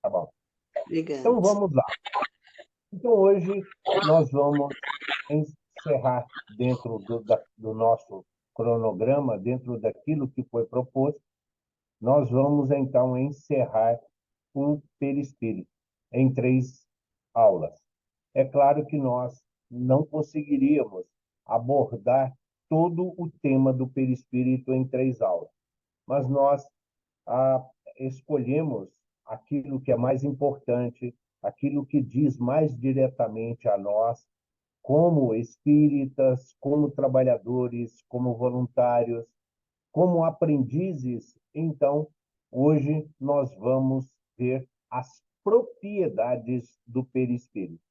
Tá bom. Obrigada. Então, vamos lá. Então, hoje, nós vamos encerrar dentro do nosso cronograma, dentro daquilo que foi proposto, nós vamos, então, encerrar o perispírito em 3 aulas. É claro que nós não conseguiríamos abordar todo o tema do perispírito em 3 aulas, mas nós ah, escolhemos aquilo que é mais importante, aquilo que diz mais diretamente a nós, como espíritas, como trabalhadores, como voluntários, como aprendizes. Então, hoje nós vamos ver as propriedades do perispírito.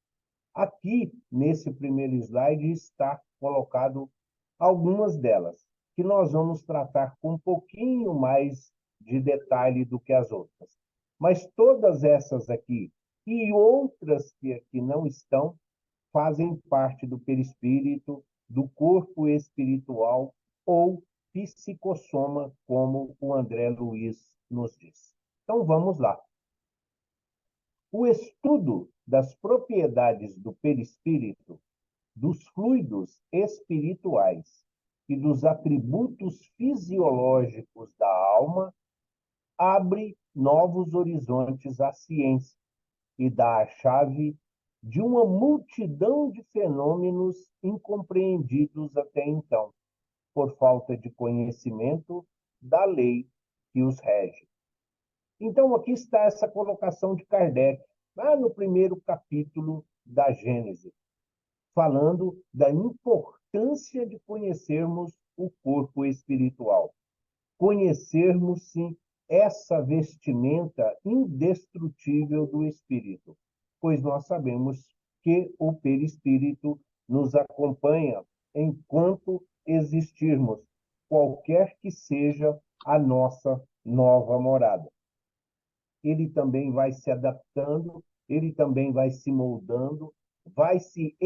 Aqui, nesse primeiro slide, está colocado algumas delas, que nós vamos tratar com um pouquinho mais de detalhe do que as outras. Mas todas essas aqui e outras que aqui não estão, fazem parte do perispírito, do corpo espiritual ou psicossoma, como o André Luiz nos diz. Então, vamos lá. O estudo das propriedades do perispírito, dos fluidos espirituais e dos atributos fisiológicos da alma abre novos horizontes à ciência e dá a chave de uma multidão de fenômenos incompreendidos até então, por falta de conhecimento da lei que os rege. Então, aqui está essa colocação de Kardec, lá no primeiro capítulo da Gênese, falando da importância de conhecermos o corpo espiritual. Conhecermos, sim, essa vestimenta indestrutível do espírito, pois nós sabemos que o perispírito nos acompanha enquanto existirmos, qualquer que seja a nossa nova morada. Ele também vai se adaptando, ele também vai se moldando, vai se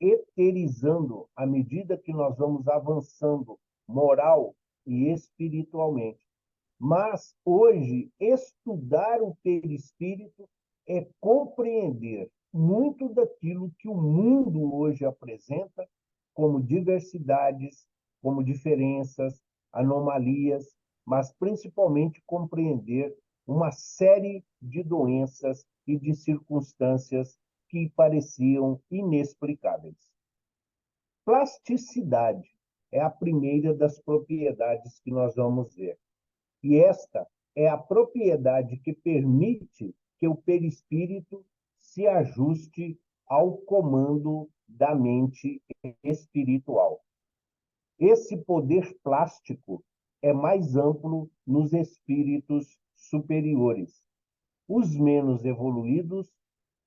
eterizando à medida que nós vamos avançando moral e espiritualmente. Mas hoje, estudar o perispírito é compreender muito daquilo que o mundo hoje apresenta como diversidades, como diferenças, anomalias, mas principalmente compreender uma série de doenças e de circunstâncias que pareciam inexplicáveis. Plasticidade é a primeira das propriedades que nós vamos ver. E esta é a propriedade que permite que o perispírito se ajuste ao comando da mente espiritual. Esse poder plástico é mais amplo nos espíritos superiores. Os menos evoluídos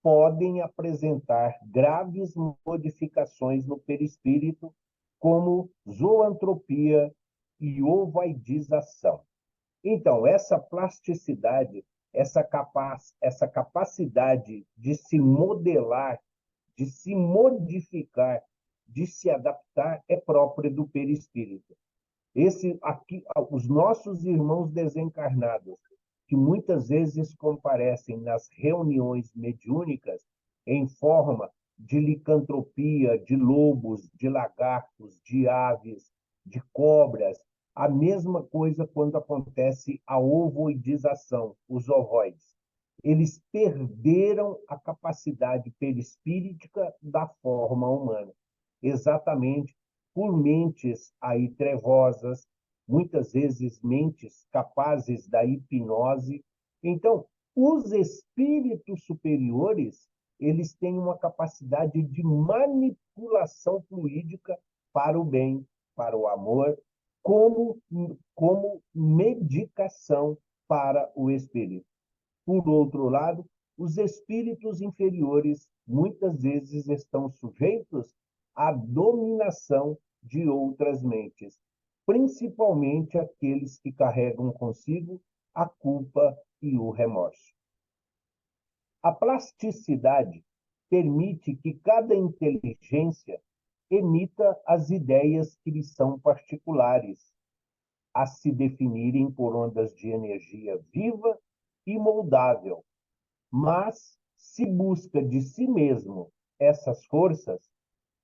podem apresentar graves modificações no perispírito, como zoantropia e ovaidização. Então, essa plasticidade, essa capacidade de se modelar, de se modificar, de se adaptar, é própria do perispírito. Os nossos irmãos desencarnados, que muitas vezes comparecem nas reuniões mediúnicas em forma de licantropia, de lobos, de lagartos, de aves, de cobras, a mesma coisa quando acontece a ovoidização, os ovoides. Eles perderam a capacidade perispíritica da forma humana, exatamente por mentes aí trevosas, muitas vezes mentes capazes da hipnose. Então, os espíritos superiores, eles têm uma capacidade de manipulação fluídica para o bem, para o amor, como medicação para o espírito. Por outro lado, os espíritos inferiores muitas vezes estão sujeitos à dominação de outras mentes, principalmente aqueles que carregam consigo a culpa e o remorso. A plasticidade permite que cada inteligência emita as ideias que lhe são particulares, a se definirem por ondas de energia viva e moldável, Mas, se busca de si mesmo essas forças,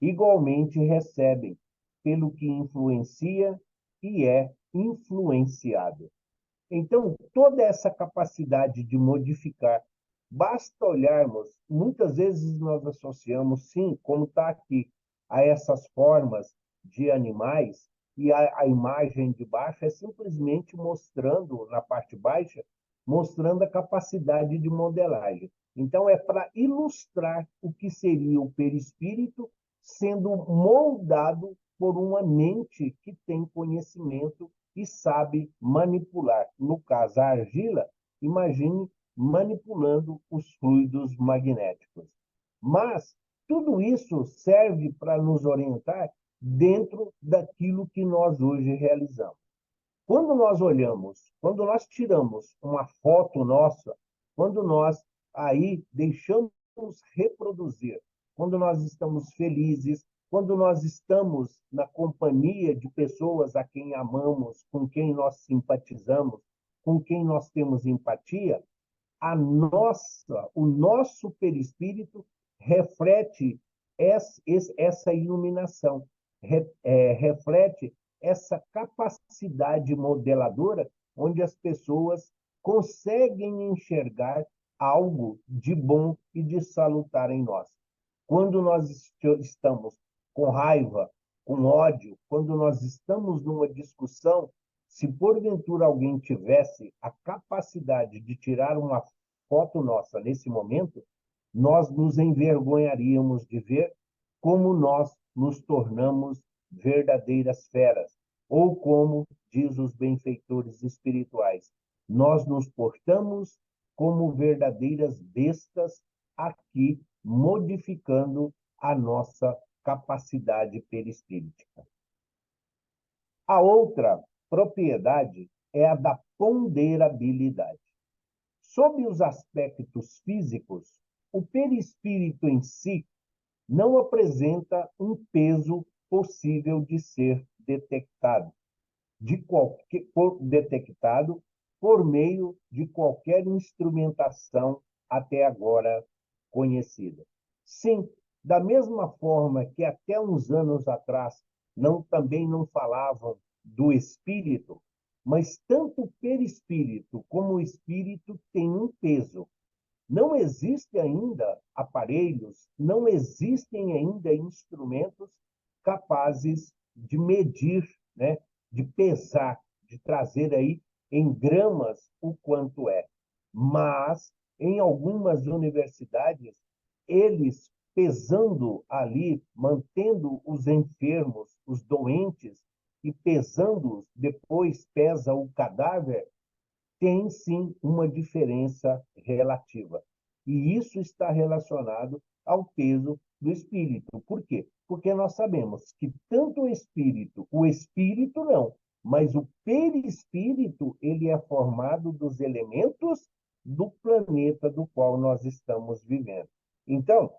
igualmente recebem pelo que influencia e é influenciado. Então, toda essa capacidade de modificar, basta olharmos, muitas vezes nós associamos, sim, como está aqui, a essas formas de animais, e a imagem de baixo é simplesmente mostrando, na parte baixa, mostrando a capacidade de modelagem. Então, é para ilustrar o que seria o perispírito sendo moldado por uma mente que tem conhecimento e sabe manipular. No caso, a argila, imagine manipulando os fluidos magnéticos. Mas tudo isso serve para nos orientar dentro daquilo que nós hoje realizamos. Quando nós olhamos, quando nós tiramos uma foto nossa, quando nós aí deixamos reproduzir, quando nós estamos felizes, quando nós estamos na companhia de pessoas a quem amamos, com quem nós simpatizamos, com quem nós temos empatia, o nosso perispírito reflete essa iluminação, reflete essa capacidade modeladora, onde as pessoas conseguem enxergar algo de bom e de salutar em nós. Quando nós estamos com raiva, com ódio, quando nós estamos numa discussão, se porventura alguém tivesse a capacidade de tirar uma foto nossa nesse momento, nós nos envergonharíamos de ver como nós nos tornamos verdadeiras feras, ou como diz os benfeitores espirituais, nós nos portamos como verdadeiras bestas aqui, modificando a nossa capacidade perispírita. A outra propriedade é a da ponderabilidade. Sob os aspectos físicos, o perispírito em si não apresenta um peso possível de ser detectado, detectado por meio de qualquer instrumentação até agora conhecida. Sim, da mesma forma que até uns anos atrás também não falavam do espírito, mas tanto o perispírito como o espírito têm um peso. Não existem ainda aparelhos, não existem ainda instrumentos capazes de medir, né, de pesar, de trazer aí em gramas o quanto é. Mas, em algumas universidades, eles pesando ali, mantendo os enfermos, os doentes, e pesando-os, depois pesa o cadáver, tem sim uma diferença relativa. E isso está relacionado ao peso do espírito. Por quê? Porque nós sabemos que tanto o espírito não, mas o perispírito, ele é formado dos elementos do planeta do qual nós estamos vivendo. Então,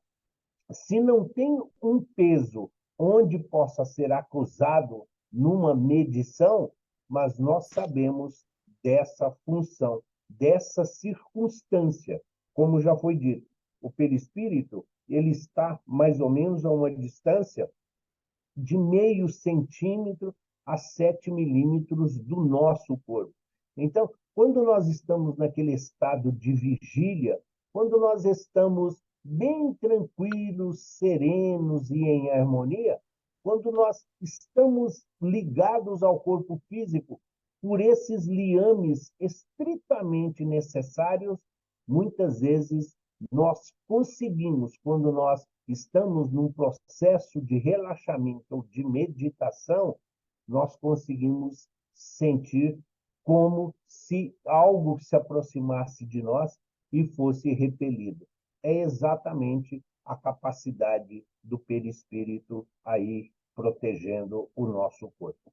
se não tem um peso onde possa ser acusado numa medição, mas nós sabemos dessa função, dessa circunstância. Como já foi dito, o perispírito ele está mais ou menos a uma distância de meio centímetro a 7 milímetros do nosso corpo. Então, quando nós estamos naquele estado de vigília, quando nós estamos bem tranquilos, serenos e em harmonia, quando nós estamos ligados ao corpo físico por esses liames estritamente necessários, muitas vezes nós conseguimos, quando nós estamos num processo de relaxamento ou de meditação, nós conseguimos sentir como se algo se aproximasse de nós e fosse repelido. É exatamente a capacidade do perispírito aí protegendo o nosso corpo.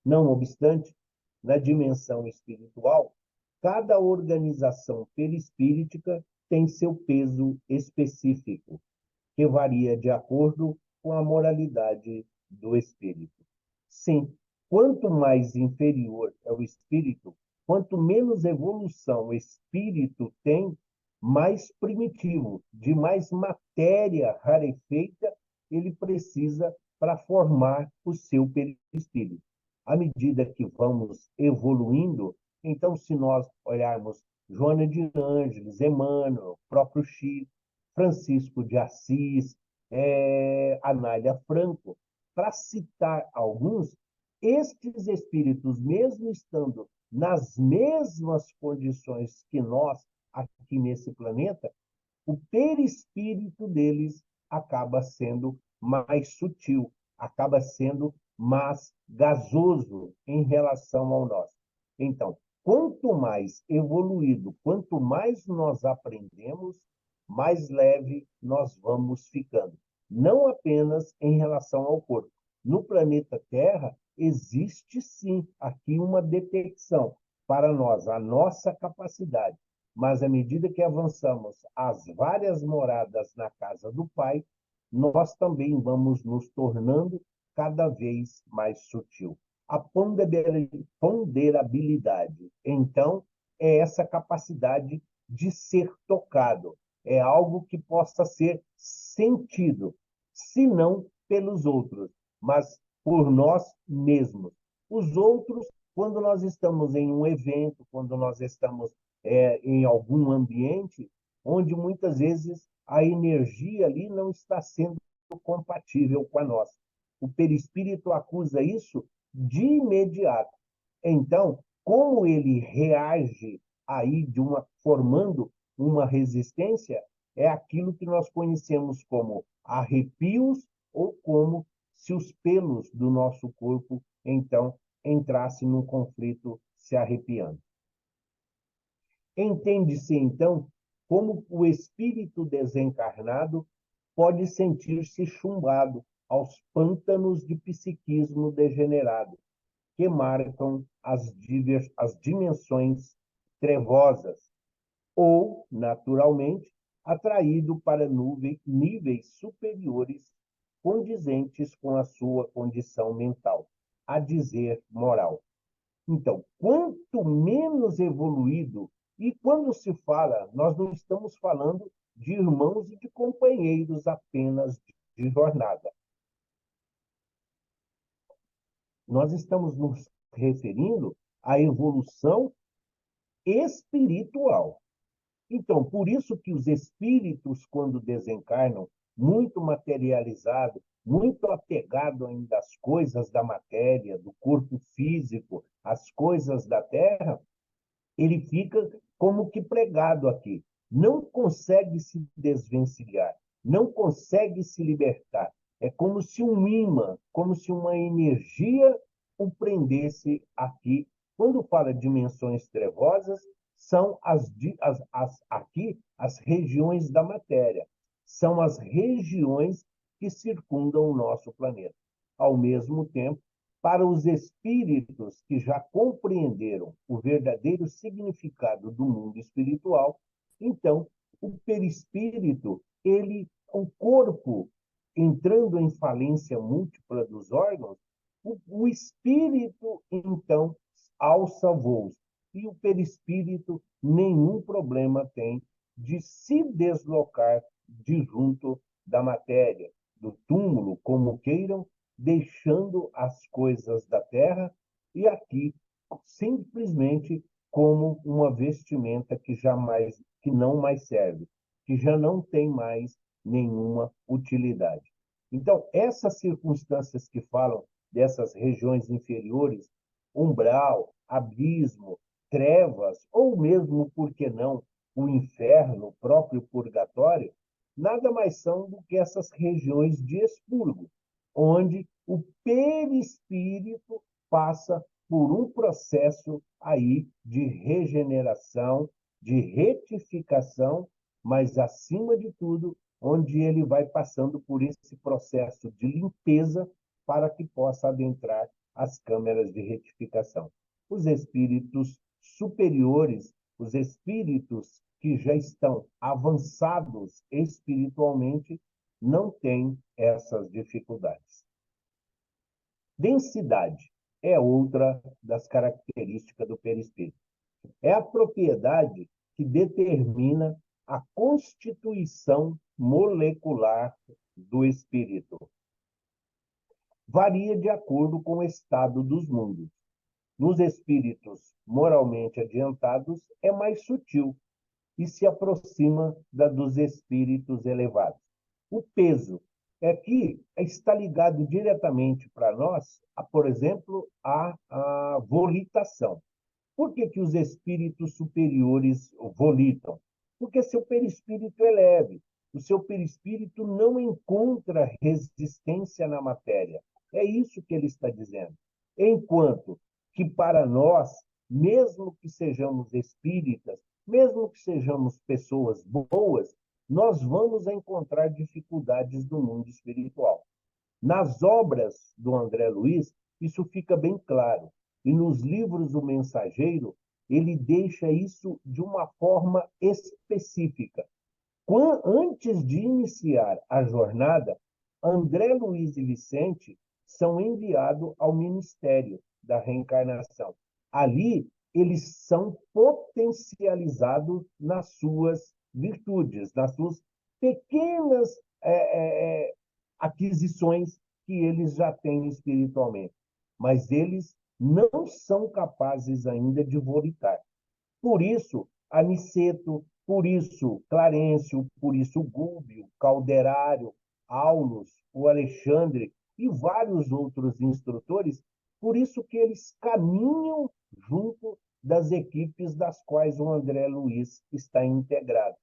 Não obstante, na dimensão espiritual, cada organização perispíritica tem seu peso específico, que varia de acordo com a moralidade do espírito. Sim, quanto mais inferior é o espírito, quanto menos evolução o espírito tem, mais primitivo, de mais matéria rarefeita, ele precisa para formar o seu perispírito. À medida que vamos evoluindo, então, se nós olharmos Joana de Ângeles, Emmanuel, próprio Chico, Francisco de Assis, Anália Franco, para citar alguns, estes espíritos, mesmo estando nas mesmas condições que nós aqui nesse planeta, o perispírito deles acaba sendo mais sutil, acaba sendo mais gasoso em relação ao nosso. Então, quanto mais evoluído, quanto mais nós aprendemos, mais leve nós vamos ficando. Não apenas em relação ao corpo. No planeta Terra, existe sim aqui uma detecção para nós, a nossa capacidade. Mas à medida que avançamos as várias moradas na casa do Pai, nós também vamos nos tornando cada vez mais sutil. A ponderabilidade, então, é essa capacidade de ser tocado. É algo que possa ser sentido, se não pelos outros, mas por nós mesmos. Os outros, quando nós estamos em um evento, quando nós estamos em algum ambiente, onde muitas vezes a energia ali não está sendo compatível com a nossa. O perispírito acusa isso de imediato. Então, como ele reage aí formando uma resistência, é aquilo que nós conhecemos como arrepios ou como se os pelos do nosso corpo, então, entrassem num conflito se arrepiando. Entende-se, então, como o espírito desencarnado pode sentir-se chumbado aos pântanos de psiquismo degenerado, que marcam as dimensões trevosas, ou, naturalmente, atraído para níveis superiores condizentes com a sua condição mental, a dizer, moral. Então, quanto menos evoluído, e quando se fala, nós não estamos falando de irmãos e de companheiros apenas de jornada. Nós estamos nos referindo à evolução espiritual. Então, por isso que os espíritos, quando desencarnam, muito materializado, muito apegado ainda às coisas da matéria, do corpo físico, às coisas da terra, ele fica como que pregado aqui. Não consegue se desvencilhar, não consegue se libertar. É como se um imã, como se uma energia o prendesse aqui. Quando fala de dimensões trevosas, são aqui as regiões da matéria, são as regiões que circundam o nosso planeta. Ao mesmo tempo, para os espíritos que já compreenderam o verdadeiro significado do mundo espiritual, então, o perispírito, o corpo entrando em falência múltipla dos órgãos, o espírito, então, alça voos. E o perispírito nenhum problema tem de se deslocar de junto da matéria, do túmulo, como queiram, deixando as coisas da terra e aqui simplesmente como uma vestimenta que não mais serve, que já não tem mais nenhuma utilidade. Então, essas circunstâncias que falam dessas regiões inferiores, umbral, abismo, trevas, ou mesmo, por que não, o inferno, o próprio purgatório, nada mais são do que essas regiões de expurgo, onde o perispírito passa por um processo aí de regeneração, de retificação, mas, acima de tudo, onde ele vai passando por esse processo de limpeza para que possa adentrar as câmeras de retificação. Os espíritos superiores, os espíritos que já estão avançados espiritualmente, não têm essas dificuldades. Densidade é outra das características do perispírito. É a propriedade que determina a constituição molecular do espírito. Varia de acordo com o estado dos mundos. Nos espíritos moralmente adiantados, é mais sutil e se aproxima da dos espíritos elevados. O peso é que está ligado diretamente para nós, por exemplo, à volitação. Por que que os espíritos superiores volitam? Porque seu perispírito é leve. O seu perispírito não encontra resistência na matéria. É isso que ele está dizendo. Enquanto que para nós, mesmo que sejamos espíritas, mesmo que sejamos pessoas boas, nós vamos encontrar dificuldades no mundo espiritual. Nas obras do André Luiz, isso fica bem claro. E nos livros do Mensageiro, ele deixa isso de uma forma específica. Antes de iniciar a jornada, André Luiz e Vicente são enviados ao Ministério da Reencarnação. Ali, eles são potencializados nas suas virtudes, nas suas pequenas aquisições que eles já têm espiritualmente. Mas eles não são capazes ainda de volitar. Por isso, Aniceto, por isso Clarencio, por isso Gúbio, Calderário, Aulus, o Alexandre e vários outros instrutores, por isso que eles caminham junto das equipes das quais o André Luiz está integrado.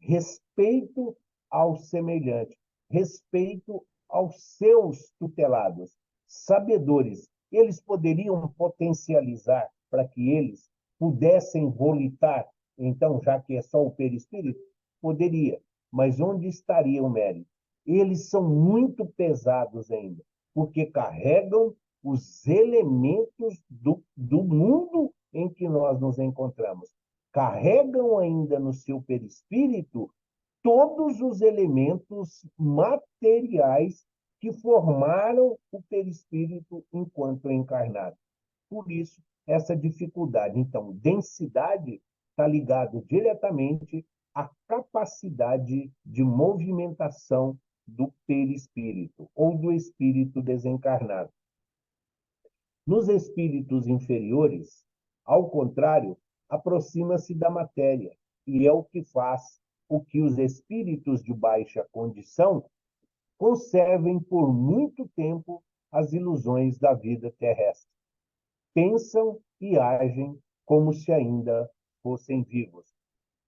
Respeito ao semelhante, respeito aos seus tutelados, sabedores. Eles poderiam potencializar para que eles pudessem volitar, então, já que é só o perispírito, poderia. Mas onde estaria o mérito? Eles são muito pesados ainda, porque carregam os elementos do mundo em que nós nos encontramos. Carregam ainda no seu perispírito todos os elementos materiais que formaram o perispírito enquanto encarnado. Por isso, essa dificuldade. Então, densidade está ligado diretamente à capacidade de movimentação do perispírito ou do espírito desencarnado. Nos espíritos inferiores, ao contrário, aproxima-se da matéria e é o que faz o que os espíritos de baixa condição conservem por muito tempo as ilusões da vida terrestre. Pensam e agem como se ainda fossem vivos.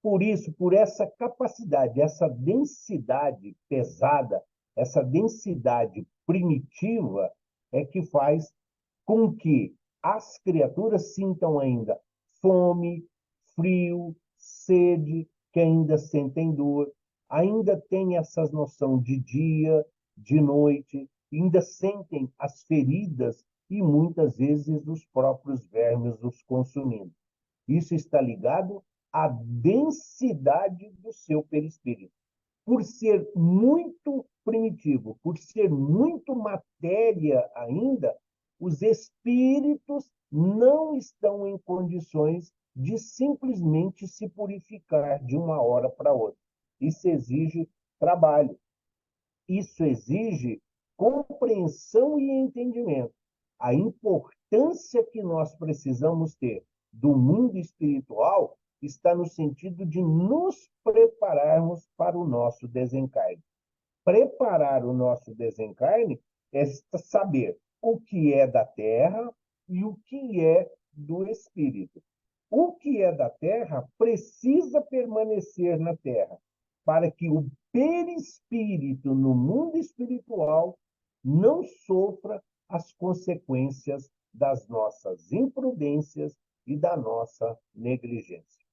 Por isso, por essa capacidade, essa densidade pesada, essa densidade primitiva, é que faz com que as criaturas sintam ainda fome, frio, sede, que ainda sentem dor, ainda têm essa noção de dia, de noite, ainda sentem as feridas e muitas vezes os próprios vermes os consumindo. Isso está ligado à densidade do seu perispírito. Por ser muito primitivo, por ser muito matéria ainda, os espíritos não estão em condições de simplesmente se purificar de uma hora para outra. Isso exige trabalho. Isso exige compreensão e entendimento. A importância que nós precisamos ter do mundo espiritual está no sentido de nos prepararmos para o nosso desencarne. Preparar o nosso desencarne é saber o que é da Terra e o que é do espírito. O que é da Terra precisa permanecer na Terra, para que o perispírito no mundo espiritual não sofra as consequências das nossas imprudências e da nossa negligência.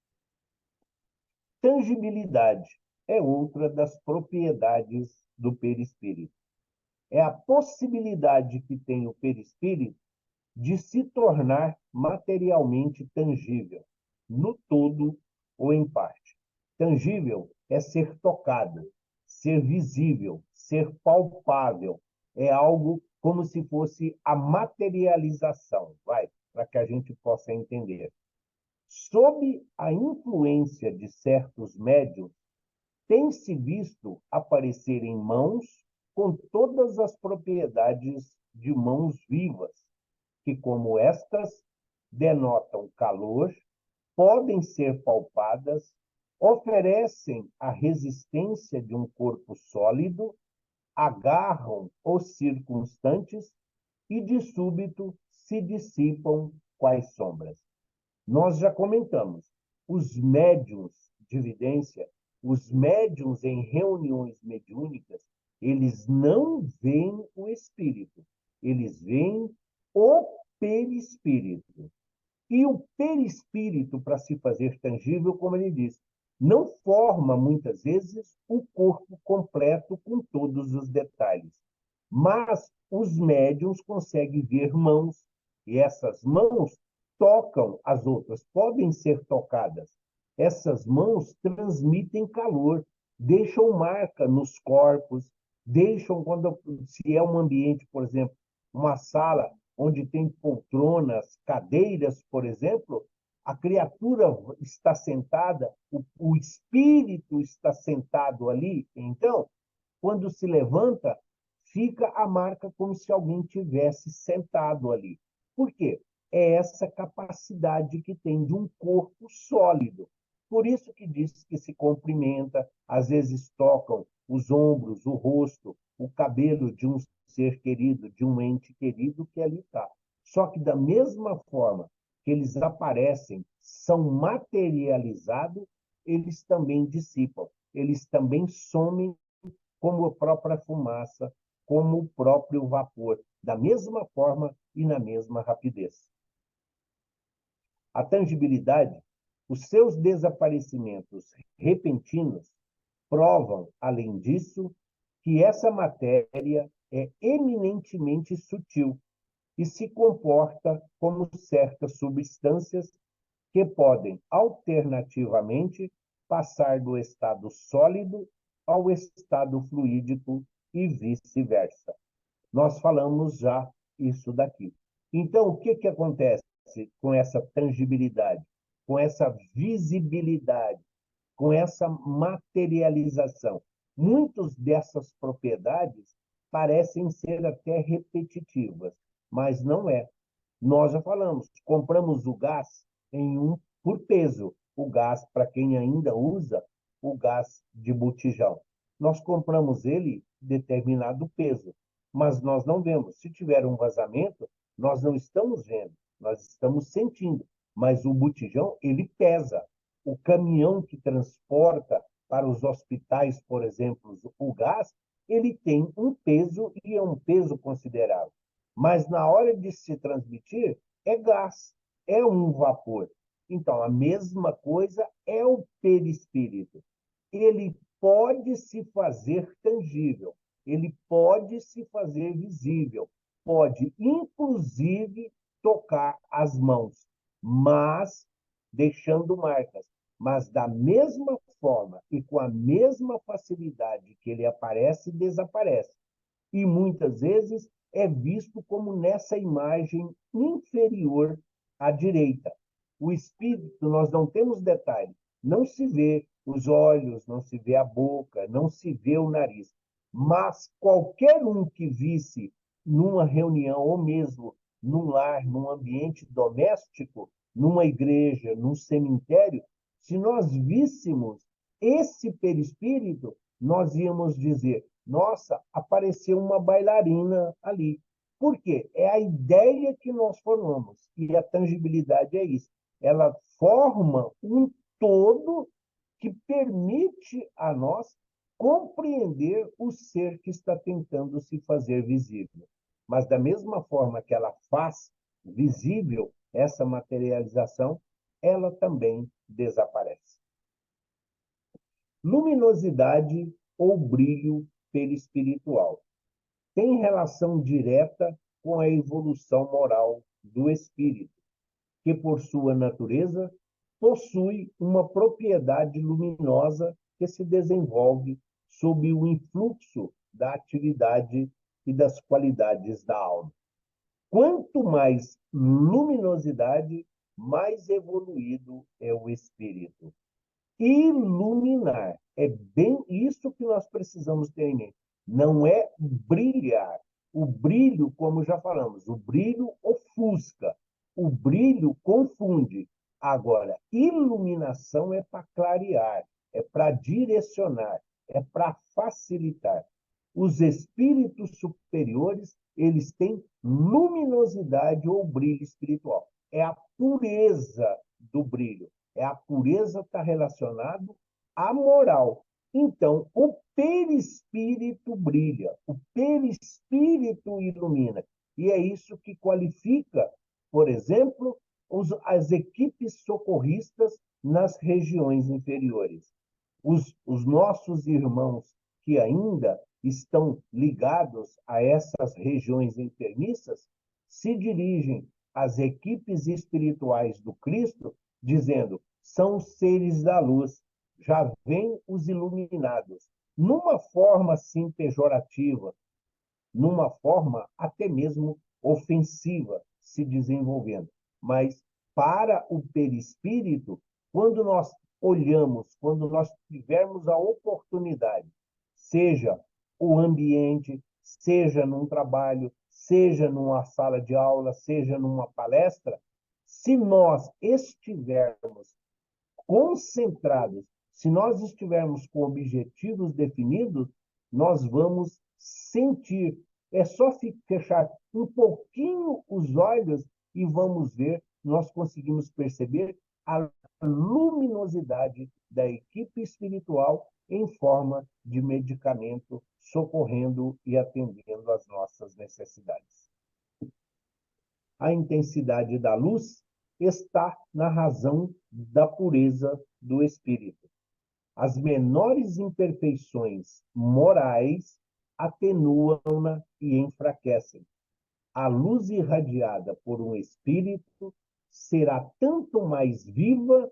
Tangibilidade é outra das propriedades do perispírito. É a possibilidade que tem o perispírito de se tornar materialmente tangível, no todo ou em parte. Tangível é ser tocado, ser visível, ser palpável. É algo como se fosse a materialização, para que a gente possa entender. Sob a influência de certos médiuns, tem-se visto aparecer em mãos com todas as propriedades de mãos vivas, que, como estas, denotam calor, podem ser palpadas, oferecem a resistência de um corpo sólido, agarram os circunstantes e, de súbito, se dissipam quais sombras. Nós já comentamos, os médiuns de evidência, os médiuns em reuniões mediúnicas, eles não veem o espírito, eles veem o perispírito. E o perispírito, para se fazer tangível, como ele diz, não forma, muitas vezes, o corpo completo com todos os detalhes. Mas os médiuns conseguem ver mãos, e essas mãos tocam as outras, podem ser tocadas. Essas mãos transmitem calor, deixam marca nos corpos, deixam, se é um ambiente, por exemplo, uma sala onde tem poltronas, cadeiras, por exemplo, a criatura está sentada, o espírito está sentado ali, então, quando se levanta, fica a marca como se alguém tivesse sentado ali. Por quê? É essa capacidade que tem de um corpo sólido. Por isso que diz que se cumprimenta, às vezes tocam os ombros, o rosto, o cabelo de um ser querido, de um ente querido que ali está. Só que da mesma forma que eles aparecem, são materializados, eles também dissipam, eles também somem como a própria fumaça, como o próprio vapor, da mesma forma e na mesma rapidez. A tangibilidade, os seus desaparecimentos repentinos, provam, além disso, que essa matéria é eminentemente sutil e se comporta como certas substâncias que podem, alternativamente, passar do estado sólido ao estado fluídico e vice-versa. Nós falamos já isso daqui. Então, o que acontece com essa tangibilidade, com essa visibilidade, com essa materialização? Muitas dessas propriedades parecem ser até repetitivas, mas não é. Nós já falamos, compramos o gás por peso. O gás, para quem ainda usa, o gás de botijão. Nós compramos ele determinado peso, mas nós não vemos. Se tiver um vazamento, nós não estamos vendo, nós estamos sentindo. Mas o botijão, ele pesa. O caminhão que transporta para os hospitais, por exemplo, o gás, ele tem um peso e é um peso considerável. Mas na hora de se transmitir, é gás, é um vapor. Então, a mesma coisa é o perispírito. Ele pode se fazer tangível, ele pode se fazer visível, pode, inclusive, tocar as mãos, mas deixando marcas. Mas da mesma forma e com a mesma facilidade que ele aparece, desaparece. E muitas vezes é visto como nessa imagem inferior à direita. O espírito, nós não temos detalhe, não se vê os olhos, não se vê a boca, não se vê o nariz. Mas qualquer um que visse numa reunião, ou mesmo num lar, num ambiente doméstico, numa igreja, num cemitério, se nós víssemos esse perispírito, nós íamos dizer: nossa, apareceu uma bailarina ali. Por quê? É a ideia que nós formamos. E a tangibilidade é isso. Ela forma um todo que permite a nós compreender o ser que está tentando se fazer visível. Mas da mesma forma que ela faz visível essa materialização, ela também desaparece. Luminosidade ou brilho perispiritual tem relação direta com a evolução moral do espírito, que, por sua natureza, possui uma propriedade luminosa que se desenvolve sob o influxo da atividade e das qualidades da alma. Quanto mais luminosidade, mais evoluído é o espírito. Iluminar. É bem isso que nós precisamos ter em mente. Não é brilhar. O brilho, como já falamos, o brilho ofusca, o brilho confunde. Agora, iluminação é para clarear, é para direcionar, é para facilitar. Os espíritos superiores, eles têm luminosidade ou brilho espiritual. É a pureza do brilho. A pureza está relacionado à moral. Então, o perispírito brilha, o perispírito ilumina. E é isso que qualifica, por exemplo, as equipes socorristas nas regiões inferiores. Os nossos irmãos que ainda estão ligados a essas regiões enfermiças se dirigem às equipes espirituais do Cristo, dizendo: são os seres da luz, já vêm os iluminados, numa forma assim pejorativa, numa forma até mesmo ofensiva se desenvolvendo. Mas para o perispírito, quando nós olhamos, quando nós tivermos a oportunidade, seja o ambiente, seja num trabalho, seja numa sala de aula, seja numa palestra, se nós estivermos concentrados, se nós estivermos com objetivos definidos, nós vamos sentir. É só fechar um pouquinho os olhos e vamos ver, nós conseguimos perceber a luminosidade da equipe espiritual em forma de medicamento, socorrendo e atendendo às nossas necessidades. A intensidade da luz está na razão da pureza do espírito. As menores imperfeições morais atenuam-na e enfraquecem. A luz irradiada por um espírito será tanto mais viva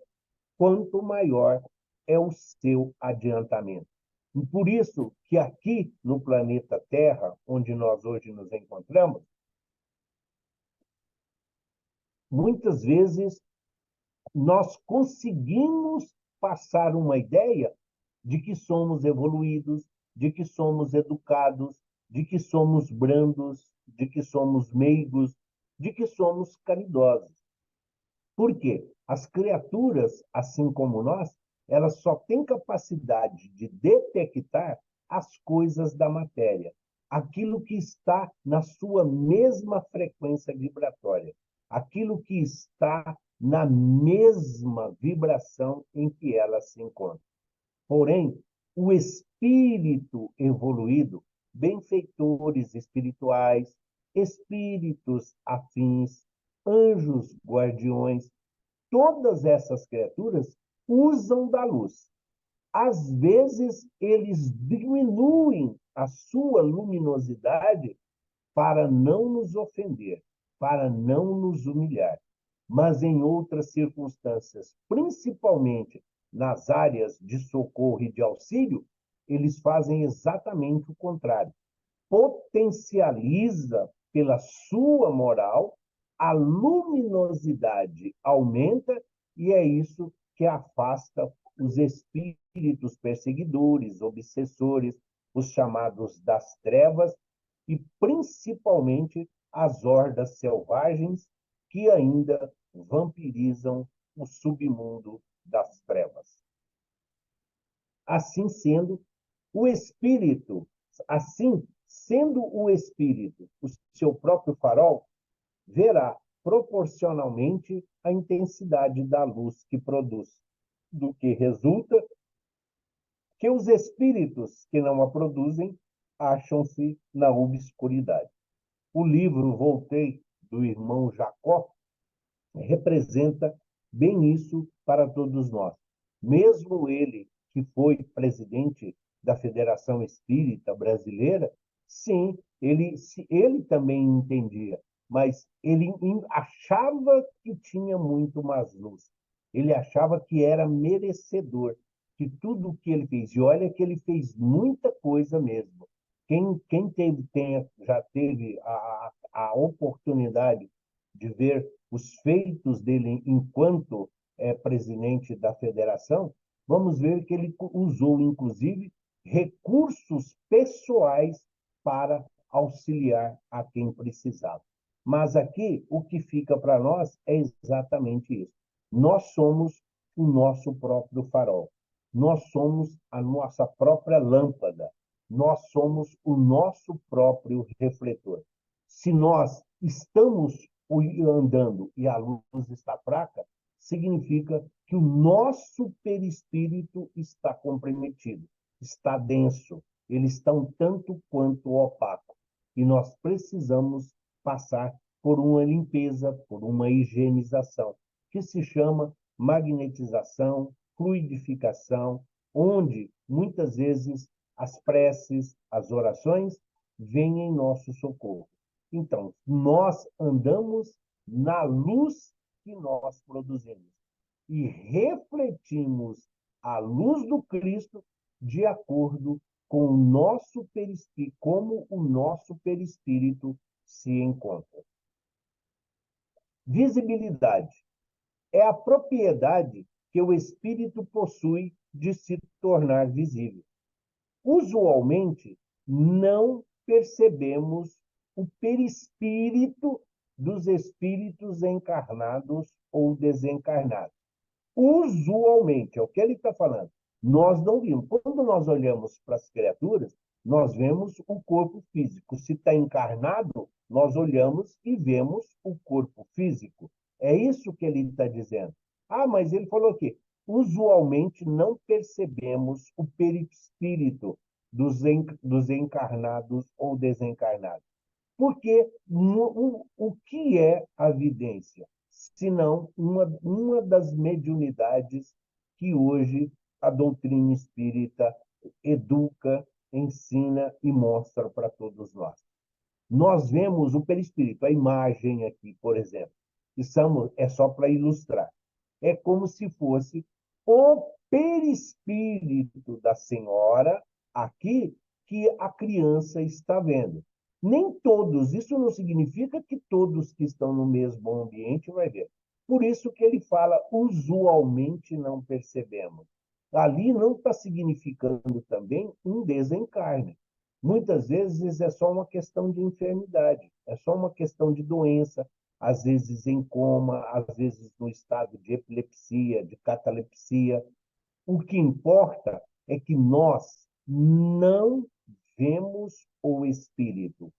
quanto maior é o seu adiantamento. E por isso que aqui no planeta Terra, onde nós hoje nos encontramos, muitas vezes nós conseguimos passar uma ideia de que somos evoluídos, de que somos educados, de que somos brandos, de que somos meigos, de que somos caridosos. Por quê? As criaturas, assim como nós, elas só têm capacidade de detectar as coisas da matéria, aquilo que está na sua mesma frequência vibratória, aquilo que está na mesma vibração em que ela se encontra. Porém, o espírito evoluído, benfeitores espirituais, espíritos afins, anjos guardiões, todas essas criaturas usam da luz. Às vezes, eles diminuem a sua luminosidade para não nos ofender, para não nos humilhar. Mas em outras circunstâncias, principalmente nas áreas de socorro e de auxílio, eles fazem exatamente o contrário. Potencializa pela sua moral, a luminosidade aumenta e é isso que afasta os espíritos perseguidores, obsessores, os chamados das trevas e principalmente as hordas selvagens que ainda vampirizam o submundo das trevas. Assim sendo, o espírito, assim sendo o espírito o seu próprio farol, verá proporcionalmente a intensidade da luz que produz, do que resulta que os espíritos que não a produzem acham-se na obscuridade. O livro Voltei, do irmão Jacó, representa bem isso para todos nós. Mesmo ele, que foi presidente da Federação Espírita Brasileira, sim, ele também entendia, mas ele achava que tinha muito mais luz. Ele achava que era merecedor, que tudo o que ele fez, e olha que ele fez muita coisa mesmo. Quem já teve a oportunidade de ver os feitos dele enquanto presidente da federação, vamos ver que ele usou, inclusive, recursos pessoais para auxiliar a quem precisava. Mas aqui, o que fica para nós é exatamente isso. Nós somos o nosso próprio farol. Nós somos a nossa própria lâmpada. Nós somos o nosso próprio refletor. Se nós estamos andando e a luz está fraca, significa que o nosso perispírito está comprometido, está denso, ele está um tanto quanto opaco. E nós precisamos passar por uma limpeza, por uma higienização, que se chama magnetização, fluidificação, onde muitas vezes as preces, as orações vêm em nosso socorro. Então, nós andamos na luz que nós produzimos e refletimos a luz do Cristo de acordo com o nosso perispírito, como o nosso perispírito se encontra. Visibilidade é a propriedade que o espírito possui de se tornar visível. Usualmente, não percebemos o perispírito dos espíritos encarnados ou desencarnados. Usualmente, é o que ele está falando. Nós não vimos. Quando nós olhamos para as criaturas, nós vemos o corpo físico. Se está encarnado, nós olhamos e vemos o corpo físico. É isso que ele está dizendo. Ah, mas ele falou aqui, usualmente não percebemos o perispírito dos encarnados ou desencarnados. Porque o que é a vidência? Senão uma das mediunidades que hoje a doutrina espírita educa, ensina e mostra para todos nós. Nós vemos o perispírito, a imagem aqui, por exemplo, é só para ilustrar. É como se fosse o perispírito da senhora aqui que a criança está vendo. Nem todos, isso não significa que todos que estão no mesmo ambiente vai ver. Por isso que ele fala, usualmente não percebemos. Ali não está significando também um desencarne. Muitas vezes é só uma questão de enfermidade, é só uma questão de doença, às vezes em coma, às vezes no estado de epilepsia, de catalepsia. O que importa é que nós não vemos o espírito.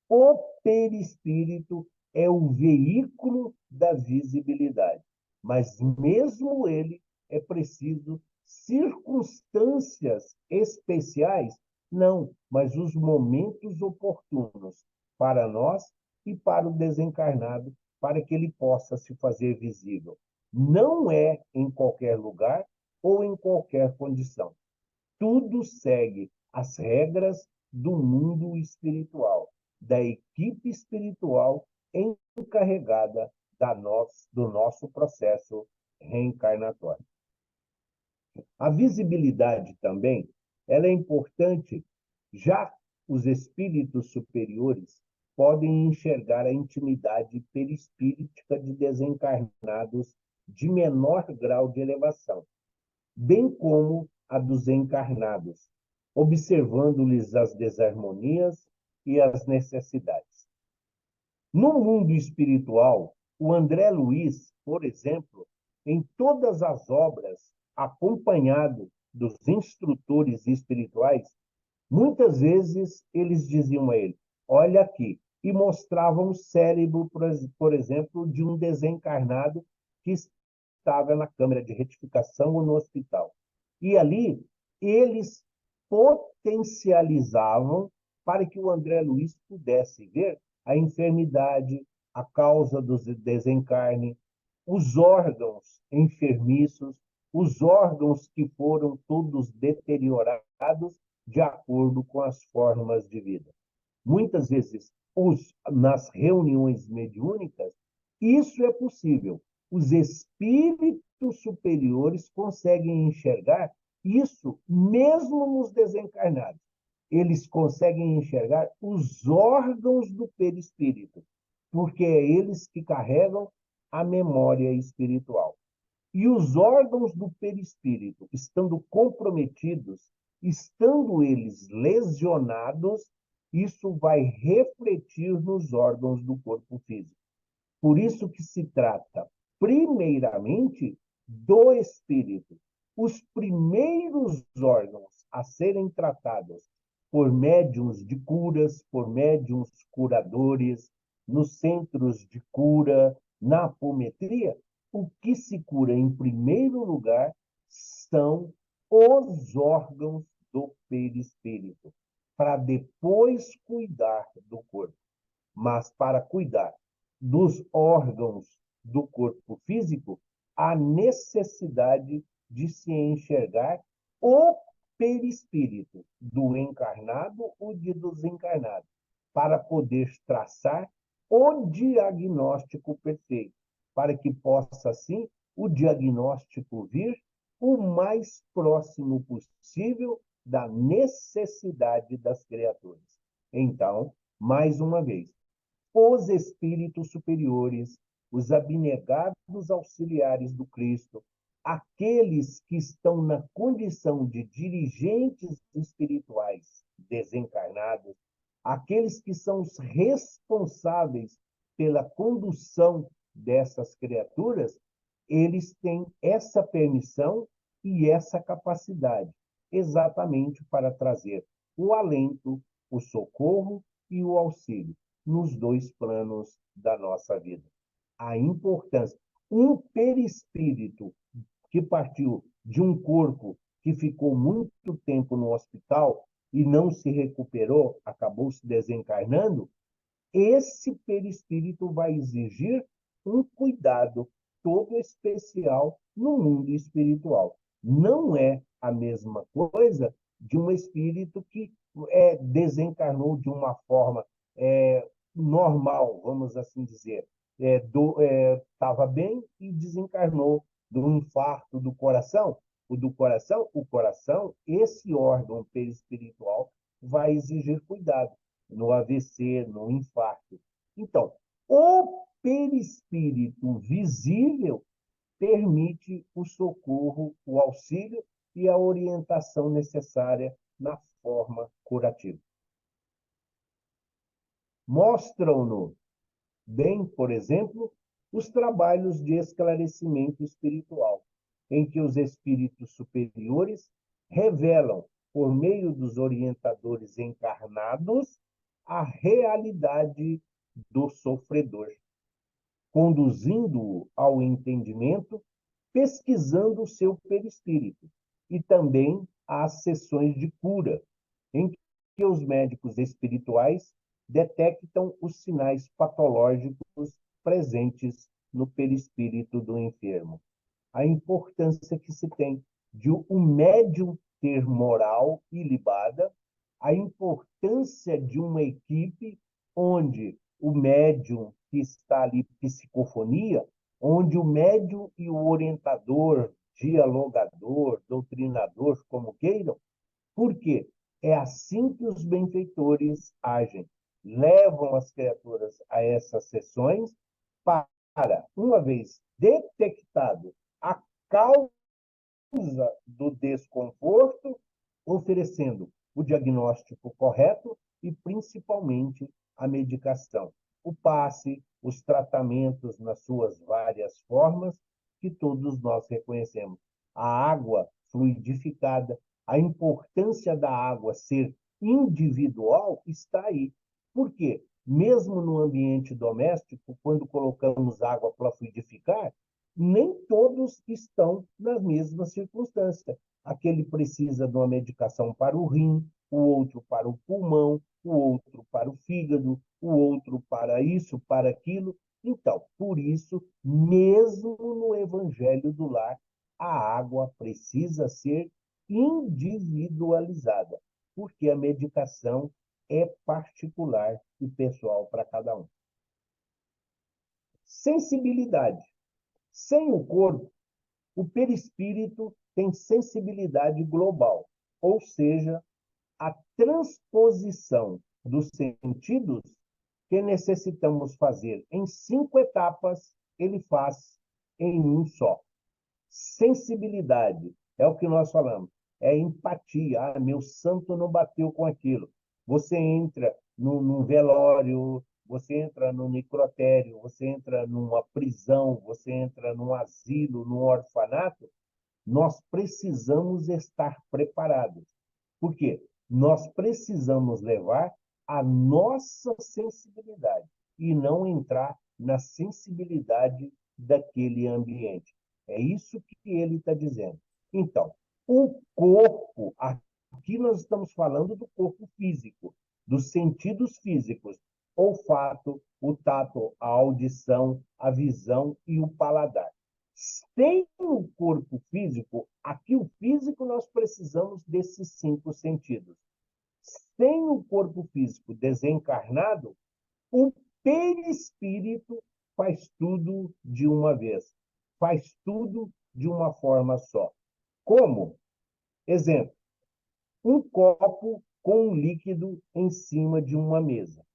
O perispírito é o veículo da visibilidade, mas mesmo ele é preciso circunstâncias especiais, não, mas os momentos oportunos para nós e para o desencarnado, para que ele possa se fazer visível. Não é em qualquer lugar ou em qualquer condição. Tudo segue as regras do mundo espiritual, da equipe espiritual encarregada do nosso processo reencarnatório. A visibilidade também, ela é importante, já os espíritos superiores podem enxergar a intimidade perispírita de desencarnados de menor grau de elevação, bem como a dos encarnados, observando-lhes as desarmonias e as necessidades. No mundo espiritual, o André Luiz, por exemplo, em todas as obras, acompanhado dos instrutores espirituais, muitas vezes eles diziam a ele, olha aqui, e mostravam o cérebro, por exemplo, de um desencarnado que estava na câmara de retificação ou no hospital. E ali eles potencializavam para que o André Luiz pudesse ver a enfermidade, a causa do desencarne, os órgãos enfermiços, os órgãos que foram todos deteriorados de acordo com as formas de vida. Muitas vezes, nas reuniões mediúnicas, isso é possível. Os espíritos superiores conseguem enxergar isso mesmo nos desencarnados. Eles conseguem enxergar os órgãos do perispírito. porque é eles que carregam a memória espiritual. E os órgãos do perispírito, estando comprometidos, estando eles lesionados, isso vai refletir nos órgãos do corpo físico. Por isso que se trata, primeiramente, do espírito. Os primeiros órgãos a serem tratados por médiuns de curas, por médiuns curadores, nos centros de cura, na apometria, o que se cura em primeiro lugar são os órgãos do perispírito, para depois cuidar do corpo. Mas para cuidar dos órgãos do corpo físico, há necessidade de se enxergar o perispírito do encarnado ou de desencarnado, para poder traçar o diagnóstico perfeito, para que possa, assim, o diagnóstico vir o mais próximo possível da necessidade das criaturas. Então, mais uma vez, os espíritos superiores, os abnegados auxiliares do Cristo, aqueles que estão na condição de dirigentes espirituais desencarnados, aqueles que são os responsáveis pela condução dessas criaturas, eles têm essa permissão e essa capacidade, exatamente para trazer o alento, o socorro e o auxílio nos dois planos da nossa vida. A importância. Um perispírito que partiu de um corpo que ficou muito tempo no hospital e não se recuperou, acabou se desencarnando, esse perispírito vai exigir um cuidado todo especial no mundo espiritual. Não é a mesma coisa de um espírito que desencarnou de uma forma normal, vamos assim dizer. Estava bem e desencarnou do infarto do coração. O coração, esse órgão perispiritual, vai exigir cuidado no AVC, no infarto. Então, o perispírito visível permite o socorro, o auxílio e a orientação necessária na forma curativa. Mostram-no bem, por exemplo, os trabalhos de esclarecimento espiritual, em que os espíritos superiores revelam, por meio dos orientadores encarnados, a realidade do sofredor, conduzindo-o ao entendimento, pesquisando o seu perispírito, e também às sessões de cura, em que os médicos espirituais detectam os sinais patológicos presentes no perispírito do enfermo. A importância que se tem de o médium ter moral ilibada, a importância de uma equipe onde o médium que está ali, psicofonia, onde o médium e o orientador, dialogador, doutrinador, como queiram, por quê? É assim que os benfeitores agem. Levam as criaturas a essas sessões para, uma vez detectado a causa do desconforto, oferecendo o diagnóstico correto e, principalmente, a medicação. O passe, os tratamentos nas suas várias formas, que todos nós reconhecemos. A água fluidificada, a importância da água ser individual está aí. Por quê? Mesmo no ambiente doméstico, quando colocamos água para fluidificar, nem todos estão nas mesmas circunstâncias. Aquele precisa de uma medicação para o rim, o outro para o pulmão, o outro para o fígado, o outro para isso, para aquilo. Então, por isso, mesmo no Evangelho do Lar, a água precisa ser individualizada, porque a medicação é particular e pessoal para cada um. Sensibilidade. Sem o corpo, o perispírito tem sensibilidade global, ou seja, a transposição dos sentidos que necessitamos fazer em 5 etapas, ele faz em um só. Sensibilidade, é o que nós falamos, é empatia. Ah, meu santo não bateu com aquilo. Você entra num velório, você entra no necrotério, você entra numa prisão, você entra num asilo, num orfanato, nós precisamos estar preparados. Por quê? Nós precisamos levar a nossa sensibilidade e não entrar na sensibilidade daquele ambiente. É isso que ele está dizendo. Então, o corpo, aqui nós estamos falando do corpo físico, dos sentidos físicos, o olfato, o tato, a audição, a visão e o paladar. Sem o corpo físico, aqui o físico nós precisamos desses 5 sentidos. Sem o corpo físico desencarnado, o perispírito faz tudo de uma vez, faz tudo de uma forma só. Como? Exemplo, um copo com um líquido em cima de uma mesa.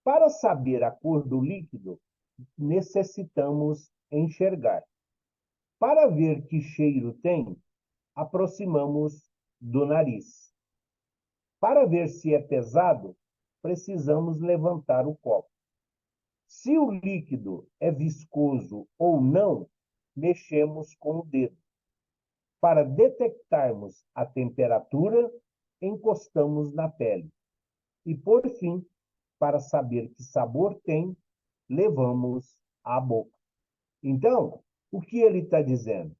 Para saber a cor do líquido, necessitamos enxergar. Para ver que cheiro tem, aproximamos do nariz. Para ver se é pesado, precisamos levantar o copo. Se o líquido é viscoso ou não, mexemos com o dedo. Para detectarmos a temperatura, encostamos na pele. E, por fim, para saber que sabor tem, levamos à boca. Então, o que ele está dizendo?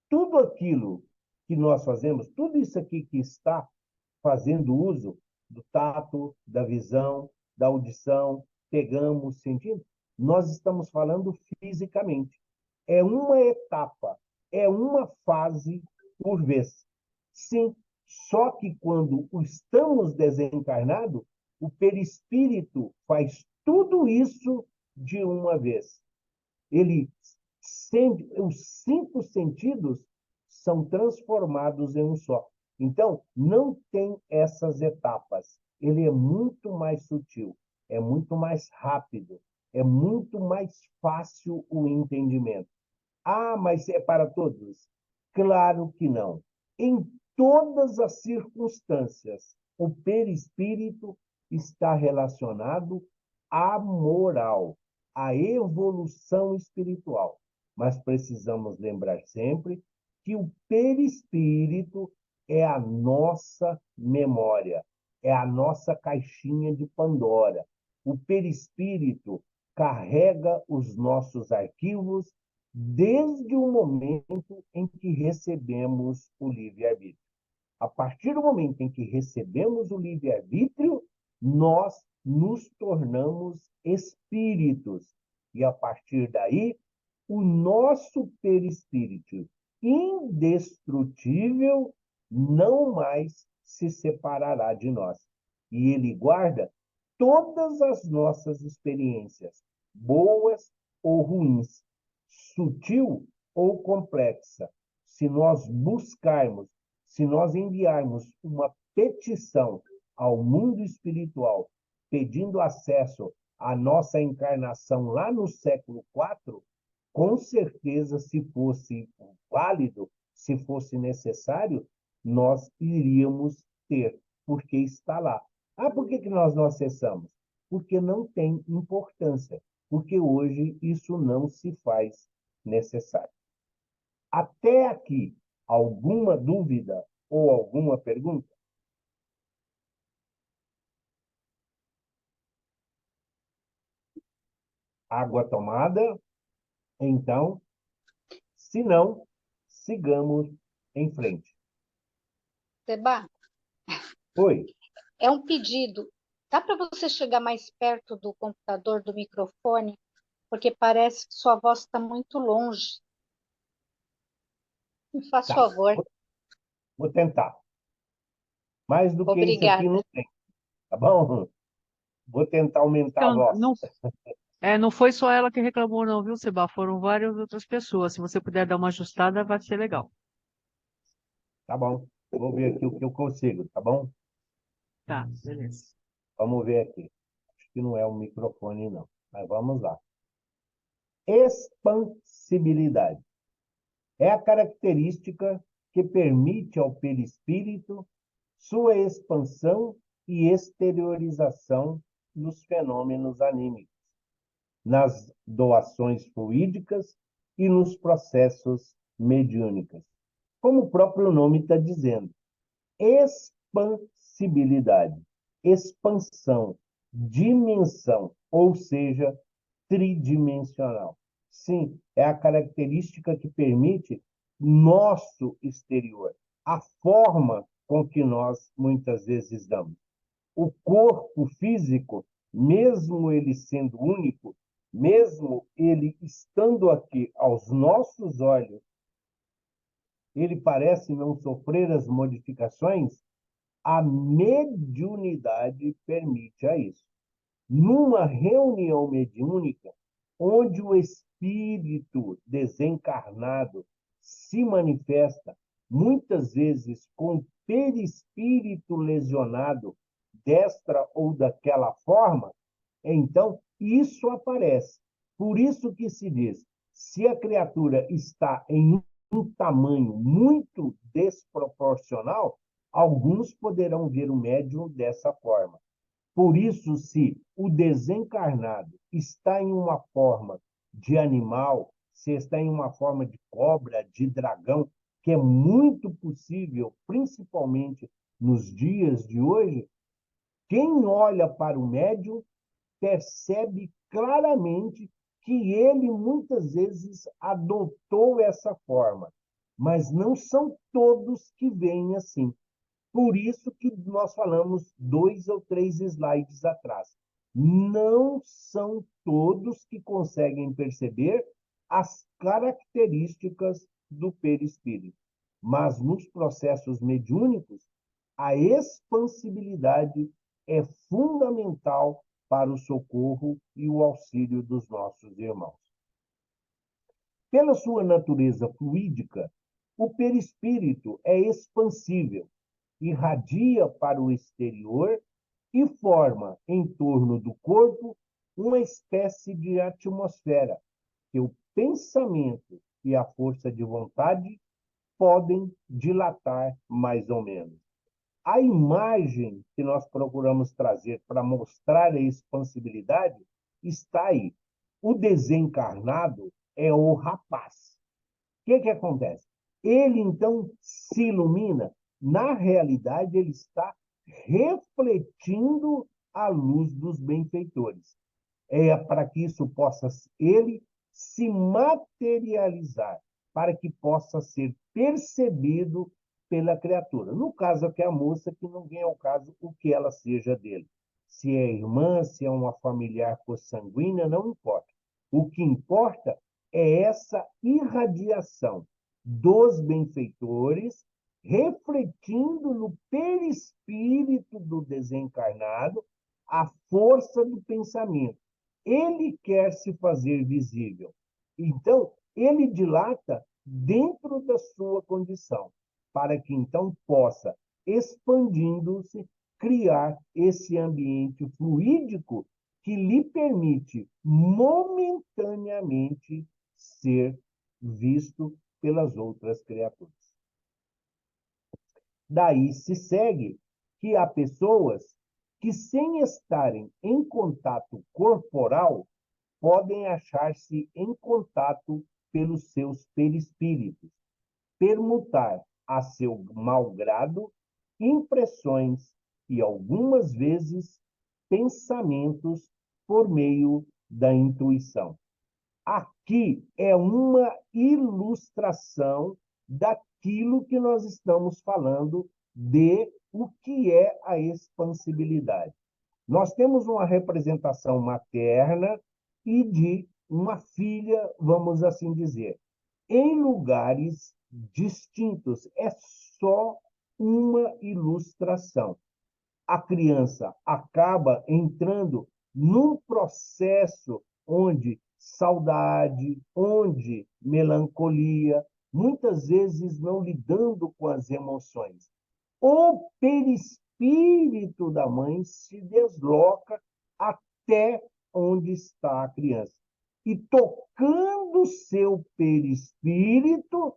Tudo aquilo que nós fazemos, tudo isso aqui que está fazendo uso do tato, da visão, da audição, pegamos, sentimos, nós estamos falando fisicamente. É uma etapa, é uma fase por vez. Sim, só que quando estamos desencarnados, o perispírito faz tudo isso de uma vez. Ele os 5 sentidos são transformados em um só. Então, não tem essas etapas. Ele é muito mais sutil, é muito mais rápido, é muito mais fácil o entendimento. Ah, mas é para todos? Claro que não. Em todas as circunstâncias, o perispírito está relacionado à moral, à evolução espiritual. Mas precisamos lembrar sempre que o perispírito é a nossa memória, é a nossa caixinha de Pandora. O perispírito carrega os nossos arquivos desde o momento em que recebemos o livre-arbítrio. A partir do momento em que recebemos o livre-arbítrio, nós nos tornamos espíritos. E a partir daí, o nosso perispírito indestrutível não mais se separará de nós. E ele guarda todas as nossas experiências, boas ou ruins, sutil ou complexa. Se nós buscarmos, se nós enviarmos uma petição ao mundo espiritual, pedindo acesso à nossa encarnação lá no século IV, com certeza, se fosse válido, se fosse necessário, nós iríamos ter, porque está lá. Ah, por que nós não acessamos? Porque não tem importância, porque hoje isso não se faz necessário. Até aqui, alguma dúvida ou alguma pergunta? Água tomada? Então, se não, sigamos em frente. Seba, Oi. é um pedido. Dá para você chegar mais perto do computador, do microfone? Porque parece que sua voz está muito longe. Me faz Tá. favor. Vou tentar. Mais do que isso aqui Obrigada. não tem, tá bom? Vou tentar aumentar a Então, voz. não foi só ela que reclamou, não, viu, Seba? Foram várias outras pessoas. Se você puder dar uma ajustada, vai ser legal. Tá bom. Vou ver aqui o que eu consigo, tá bom? Tá, beleza. Vamos ver aqui. Acho que não é o microfone, não. Mas vamos lá. Expansibilidade. É a característica que permite ao perispírito sua expansão e exteriorização nos fenômenos anímicos, nas doações fluídicas e nos processos mediúnicos. Como o próprio nome está dizendo, expansibilidade, expansão, dimensão, ou seja, tridimensional. Sim, é a característica que permite nosso exterior, a forma com que nós muitas vezes damos. O corpo físico, mesmo ele sendo único, mesmo ele estando aqui aos nossos olhos, ele parece não sofrer as modificações, a mediunidade permite a isso. Numa reunião mediúnica, onde o espírito desencarnado se manifesta, muitas vezes com perispírito lesionado, desta ou daquela forma, então isso aparece. Por isso que se diz, se a criatura está em um tamanho muito desproporcional, alguns poderão ver o médium dessa forma. Por isso, se o desencarnado está em uma forma de animal, se está em uma forma de cobra, de dragão, que é muito possível, principalmente nos dias de hoje, quem olha para o médium percebe claramente que ele muitas vezes adotou essa forma, mas não são todos que veem assim. Por isso que nós falamos 2 ou 3 slides atrás. Não são todos que conseguem perceber as características do perispírito. Mas nos processos mediúnicos, a expansibilidade é fundamental para o socorro e o auxílio dos nossos irmãos. Pela sua natureza fluídica, o perispírito é expansível, irradia para o exterior e forma, em torno do corpo, uma espécie de atmosfera que o pensamento e a força de vontade podem dilatar mais ou menos. A imagem que nós procuramos trazer para mostrar a expansibilidade está aí. O desencarnado é o rapaz. O que acontece? Ele, então, se ilumina. Na realidade, ele está refletindo a luz dos benfeitores. É para que isso possa, ele se materializar, para que possa ser percebido pela criatura. No caso aqui, a moça, que não vem ao caso o que ela seja dele. Se é irmã, se é uma familiar consanguínea, não importa. O que importa é essa irradiação dos benfeitores, refletindo no perispírito do desencarnado a força do pensamento. Ele quer se fazer visível. Então, ele dilata dentro da sua condição, para que então possa, expandindo-se, criar esse ambiente fluídico que lhe permite momentaneamente ser visto pelas outras criaturas. Daí se segue que há pessoas que, sem estarem em contato corporal, podem achar-se em contato pelos seus perispíritos, permutar a seu malgrado impressões e, algumas vezes, pensamentos por meio da intuição. Aqui é uma ilustração daquilo que nós estamos falando de o que é a expansibilidade. Nós temos uma representação materna e de uma filha, vamos assim dizer, em lugares distintos. É só uma ilustração. A criança acaba entrando num processo onde saudade, onde melancolia, muitas vezes não lidando com as emoções. O perispírito da mãe se desloca até até onde está a criança. E tocando seu perispírito,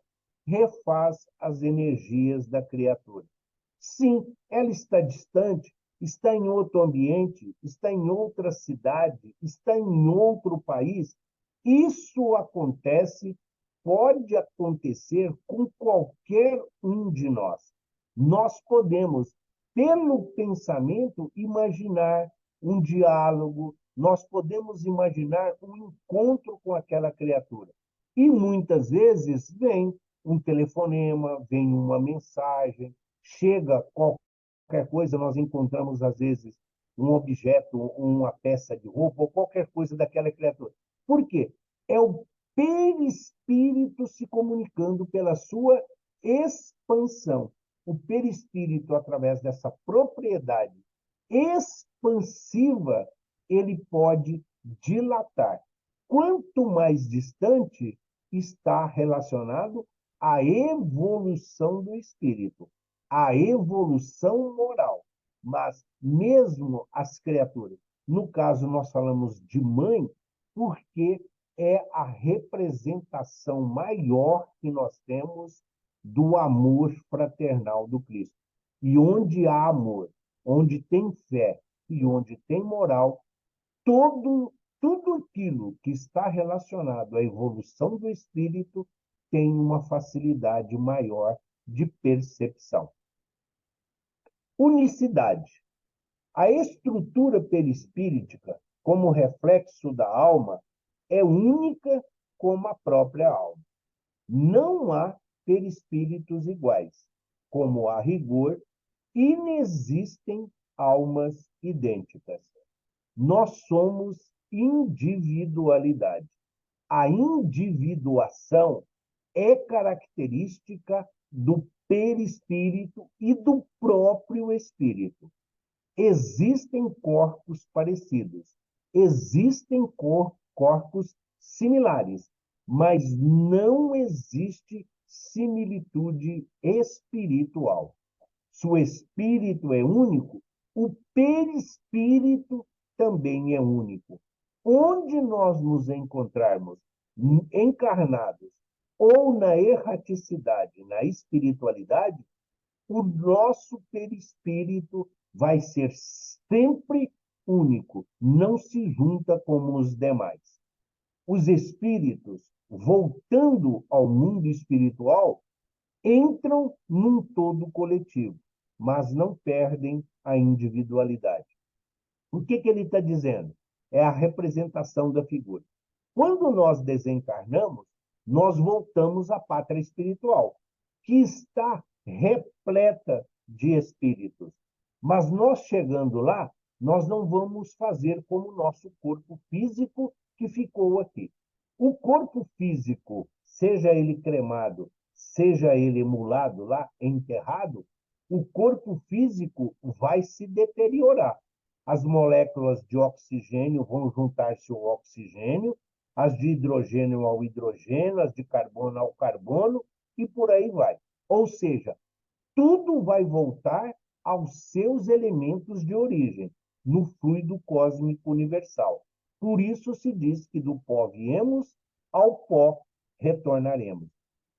refaz as energias da criatura. Sim, ela está distante, está em outro ambiente, está em outra cidade, está em outro país. Isso acontece, pode acontecer com qualquer um de nós. Nós podemos, pelo pensamento, imaginar um diálogo, nós podemos imaginar um encontro com aquela criatura. E muitas vezes vem um telefonema, vem uma mensagem, chega qualquer coisa, nós encontramos, às vezes, um objeto, uma peça de roupa, ou qualquer coisa daquela criatura. Por quê? É o perispírito se comunicando pela sua expansão. O perispírito, através dessa propriedade expansiva, ele pode dilatar. Quanto mais distante, está relacionado à evolução do espírito, à evolução moral. Mas mesmo as criaturas, no caso nós falamos de mãe, porque é a representação maior que nós temos do amor fraternal do Cristo. E onde há amor, onde tem fé e onde tem moral, tudo aquilo que está relacionado à evolução do espírito tem uma facilidade maior de percepção. Unicidade. A estrutura perispíritica, como reflexo da alma, é única como a própria alma. Não há perispíritos iguais. Como a rigor, inexistem almas idênticas. Nós somos individualidade. A individuação é característica do perispírito e do próprio espírito. Existem corpos parecidos, existem corpos similares, mas não existe similitude espiritual. Se o espírito é único, o perispírito também é único. Onde nós nos encontrarmos encarnados ou na erraticidade, na espiritualidade, o nosso perispírito vai ser sempre único, não se junta como os demais. Os espíritos, voltando ao mundo espiritual, entram num todo coletivo, mas não perdem a individualidade. O que ele está dizendo? É a representação da figura. Quando nós desencarnamos, nós voltamos à pátria espiritual, que está repleta de espíritos. Mas nós chegando lá, nós não vamos fazer como o nosso corpo físico que ficou aqui. O corpo físico, seja ele cremado, seja ele emulado lá, enterrado, o corpo físico vai se deteriorar. As moléculas de oxigênio vão juntar-se ao oxigênio, as de hidrogênio ao hidrogênio, as de carbono ao carbono, e por aí vai. Ou seja, tudo vai voltar aos seus elementos de origem, no fluido cósmico universal. Por isso se diz que do pó viemos, ao pó retornaremos.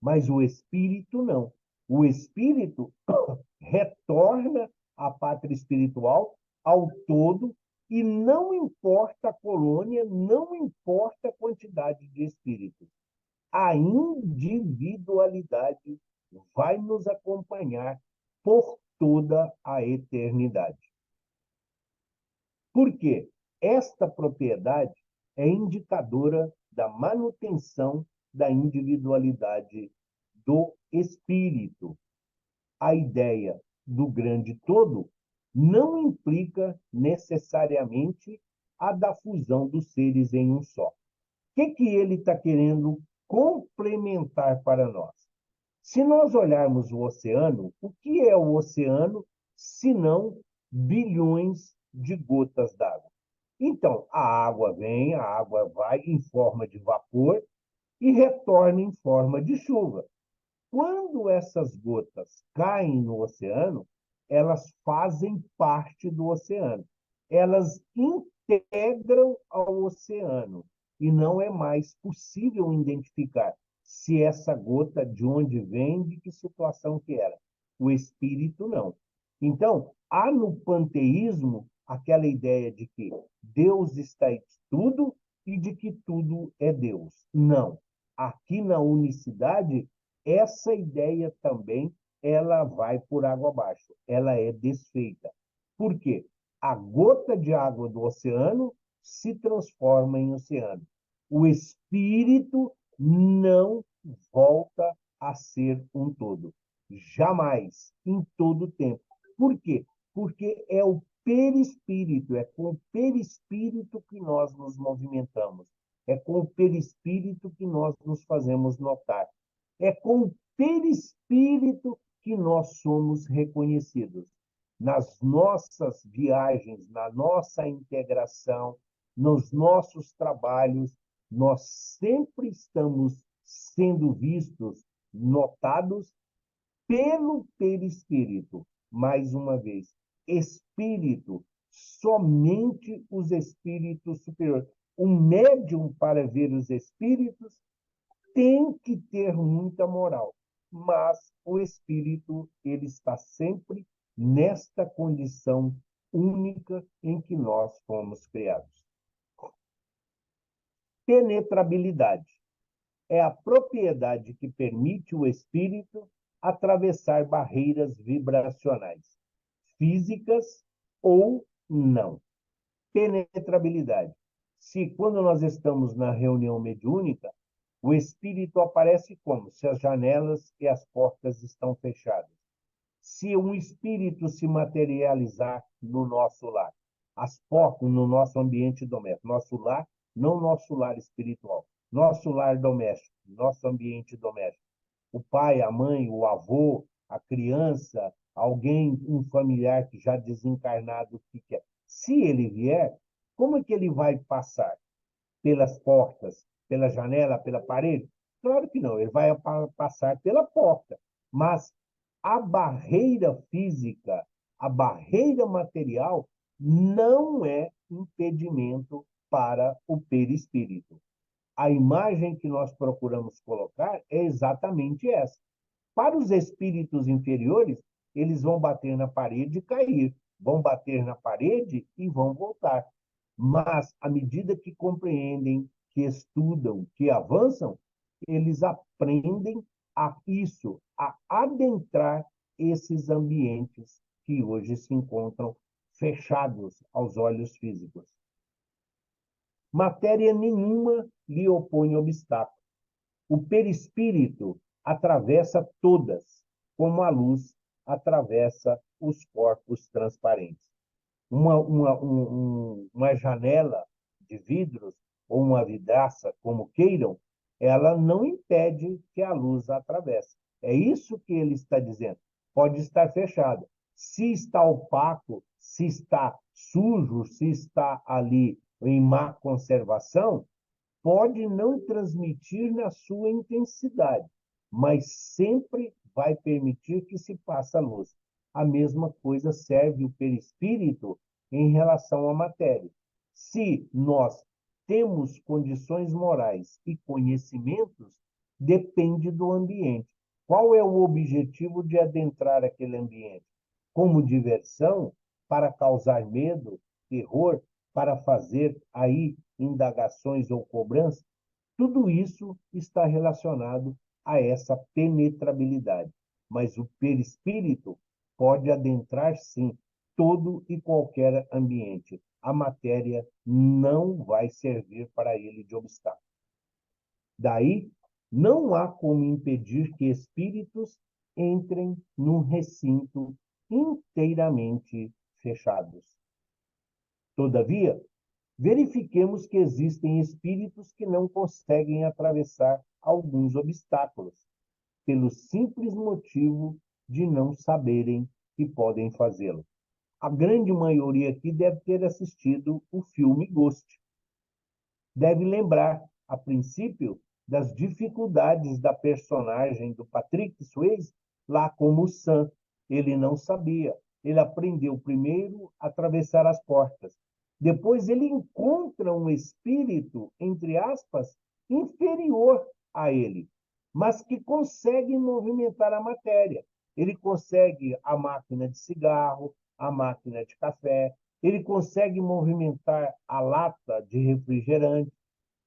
Mas o espírito não. O espírito retorna à pátria espiritual, ao todo, e não importa a colônia, não importa a quantidade de espíritos. A individualidade vai nos acompanhar por toda a eternidade. Por quê? Esta propriedade é indicadora da manutenção da individualidade do espírito. A ideia do grande todo não implica necessariamente a da fusão dos seres em um só. O que ele está querendo complementar para nós? Se nós olharmos o oceano, o que é o oceano, senão bilhões de gotas d'água? Então, a água vem, a água vai em forma de vapor e retorna em forma de chuva. Quando essas gotas caem no oceano, elas fazem parte do oceano. Elas integram ao oceano e não é mais possível identificar se essa gota de onde vem, de que situação que era. O espírito não. Então, há no panteísmo aquela ideia de que Deus está em tudo e de que tudo é Deus. Não. Aqui na unicidade, essa ideia também ela vai por água abaixo, ela é desfeita. Por quê? A gota de água do oceano se transforma em oceano. O espírito não volta a ser um todo. Jamais, em todo tempo. Por quê? Porque é o perispírito, é com o perispírito que nós nos movimentamos. É com o perispírito que nós nos fazemos notar. É com o perispírito que nós somos reconhecidos. Nas nossas viagens, na nossa integração, nos nossos trabalhos, nós sempre estamos sendo vistos, notados pelo perispírito. Mais uma vez, espírito, somente os espíritos superiores. Um médium para ver os espíritos tem que ter muita moral, mas o espírito ele está sempre nesta condição única em que nós fomos criados. Penetrabilidade é a propriedade que permite o espírito atravessar barreiras vibracionais, físicas ou não. Penetrabilidade. Se quando nós estamos na reunião mediúnica, o espírito aparece como? Se as janelas e as portas estão fechadas. Se um espírito se materializar no nosso lar, as portas no nosso ambiente doméstico, nosso lar, não nosso lar espiritual, nosso lar doméstico, nosso ambiente doméstico. O pai, a mãe, o avô, a criança, alguém, um familiar que já desencarnado, que quer. Se ele vier, como é que ele vai passar? Pelas portas, pela janela, pela parede? Claro que não, ele vai passar pela porta. Mas a barreira física, a barreira material, não é impedimento para o perispírito. A imagem que nós procuramos colocar é exatamente essa. Para os espíritos inferiores, eles vão bater na parede e cair, vão bater na parede e vão voltar. Mas, à medida que compreendem, que estudam, que avançam, eles aprendem a isso, a adentrar esses ambientes que hoje se encontram fechados aos olhos físicos. Matéria nenhuma lhe opõe obstáculo. O perispírito atravessa todas, como a luz atravessa os corpos transparentes. Uma janela de vidros ou uma vidraça, como queiram, ela não impede que a luz atravesse. É isso que ele está dizendo. Pode estar fechada. Se está opaco, se está sujo, se está ali em má conservação, pode não transmitir na sua intensidade, mas sempre vai permitir que se passe a luz. A mesma coisa serve o perispírito em relação à matéria. Se nós temos condições morais e conhecimentos, depende do ambiente. Qual é o objetivo de adentrar aquele ambiente? Como diversão, para causar medo, terror, para fazer aí indagações ou cobranças? Tudo isso está relacionado a essa penetrabilidade. Mas o perispírito pode adentrar, sim, todo e qualquer ambiente. A matéria não vai servir para ele de obstáculo. Daí, não há como impedir que espíritos entrem num recinto inteiramente fechados. Todavia, verifiquemos que existem espíritos que não conseguem atravessar alguns obstáculos, pelo simples motivo de não saberem que podem fazê-lo. A grande maioria aqui deve ter assistido o filme Ghost. Deve lembrar, a princípio, das dificuldades da personagem do Patrick Swayze lá como Sam. Ele não sabia. Ele aprendeu primeiro a atravessar as portas. Depois ele encontra um espírito, entre aspas, inferior a ele, mas que consegue movimentar a matéria. Ele consegue a máquina de cigarro, a máquina de café, ele consegue movimentar a lata de refrigerante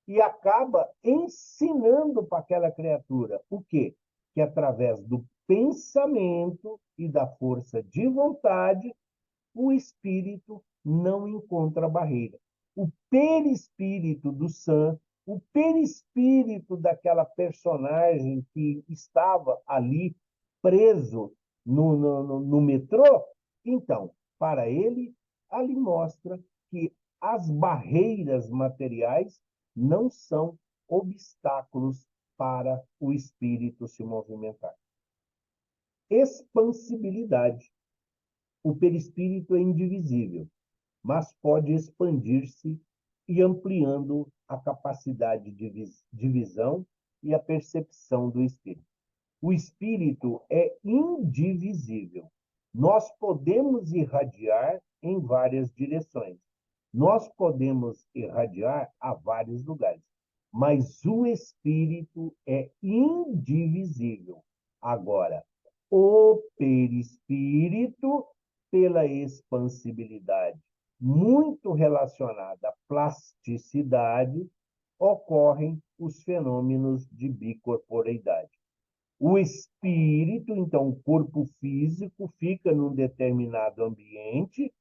e acaba ensinando para aquela criatura o quê? Que através do pensamento e da força de vontade, o espírito não encontra barreira. O perispírito do Sam, o perispírito daquela personagem que estava ali preso no metrô, então, para ele, ali mostra que as barreiras materiais não são obstáculos para o espírito se movimentar. Expansibilidade. O perispírito é indivisível, mas pode expandir-se e ampliando a capacidade de visão e a percepção do espírito. O espírito é indivisível. Nós podemos irradiar em várias direções. Nós podemos irradiar a vários lugares, mas o espírito é indivisível. Agora, o perispírito, pela expansibilidade muito relacionada à plasticidade, ocorrem os fenômenos de bicorporeidade. O espírito, então, o corpo físico, fica num determinado ambiente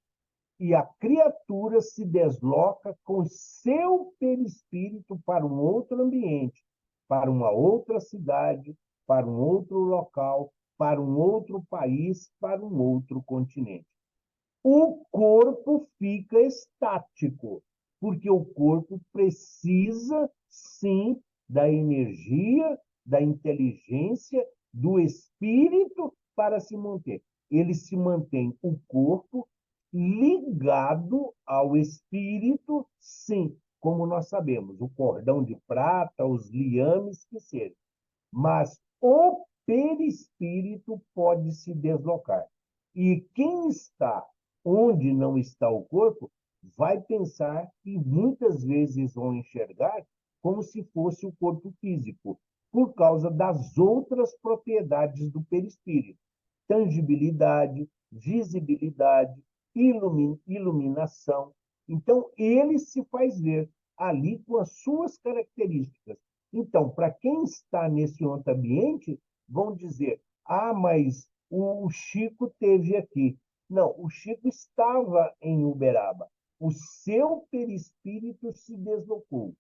e a criatura se desloca com seu perispírito para um outro ambiente, para uma outra cidade, para um outro local, para um outro país, para um outro continente. O corpo fica estático, porque o corpo precisa, sim, da energia, da inteligência, do espírito para se manter. Ele se mantém, o corpo, ligado ao espírito, sim, como nós sabemos, o cordão de prata, os liames que sejam. Mas o perispírito pode se deslocar. E quem está onde não está o corpo vai pensar e muitas vezes vão enxergar como se fosse o corpo físico, por causa das outras propriedades do perispírito. Tangibilidade, visibilidade, iluminação. Então, ele se faz ver ali com as suas características. Então, para quem está nesse outro ambiente, vão dizer: ah, mas o Chico teve aqui. Não, o Chico estava em Uberaba. O seu perispírito se deslocou,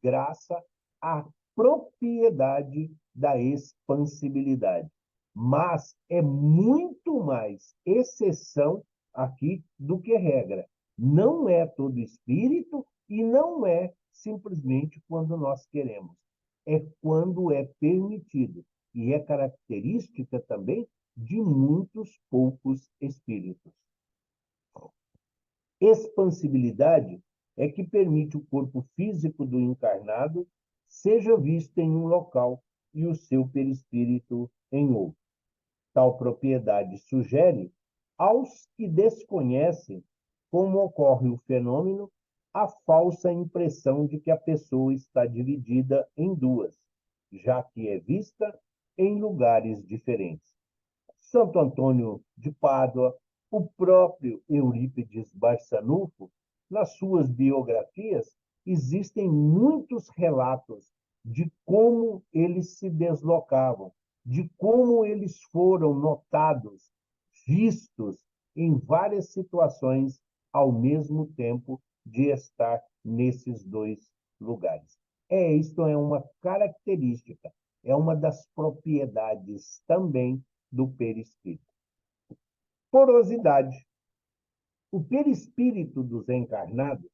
graças à propriedade da expansibilidade. Mas é muito mais exceção aqui do que regra. Não é todo espírito e não é simplesmente quando nós queremos. É quando é permitido. E é característica também de muitos poucos espíritos. Expansibilidade é que permite o corpo físico do encarnado seja visto em um local e o seu perispírito em outro. Tal propriedade sugere, aos que desconhecem como ocorre o fenômeno, a falsa impressão de que a pessoa está dividida em duas, já que é vista em lugares diferentes. Santo Antônio de Pádua, o próprio Eurípides Barçanufo, nas suas biografias, existem muitos relatos de como eles se deslocavam, de como eles foram notados, vistos em várias situações ao mesmo tempo de estar nesses dois lugares. Isto é uma característica, é uma das propriedades também do perispírito. Porosidade. O perispírito dos encarnados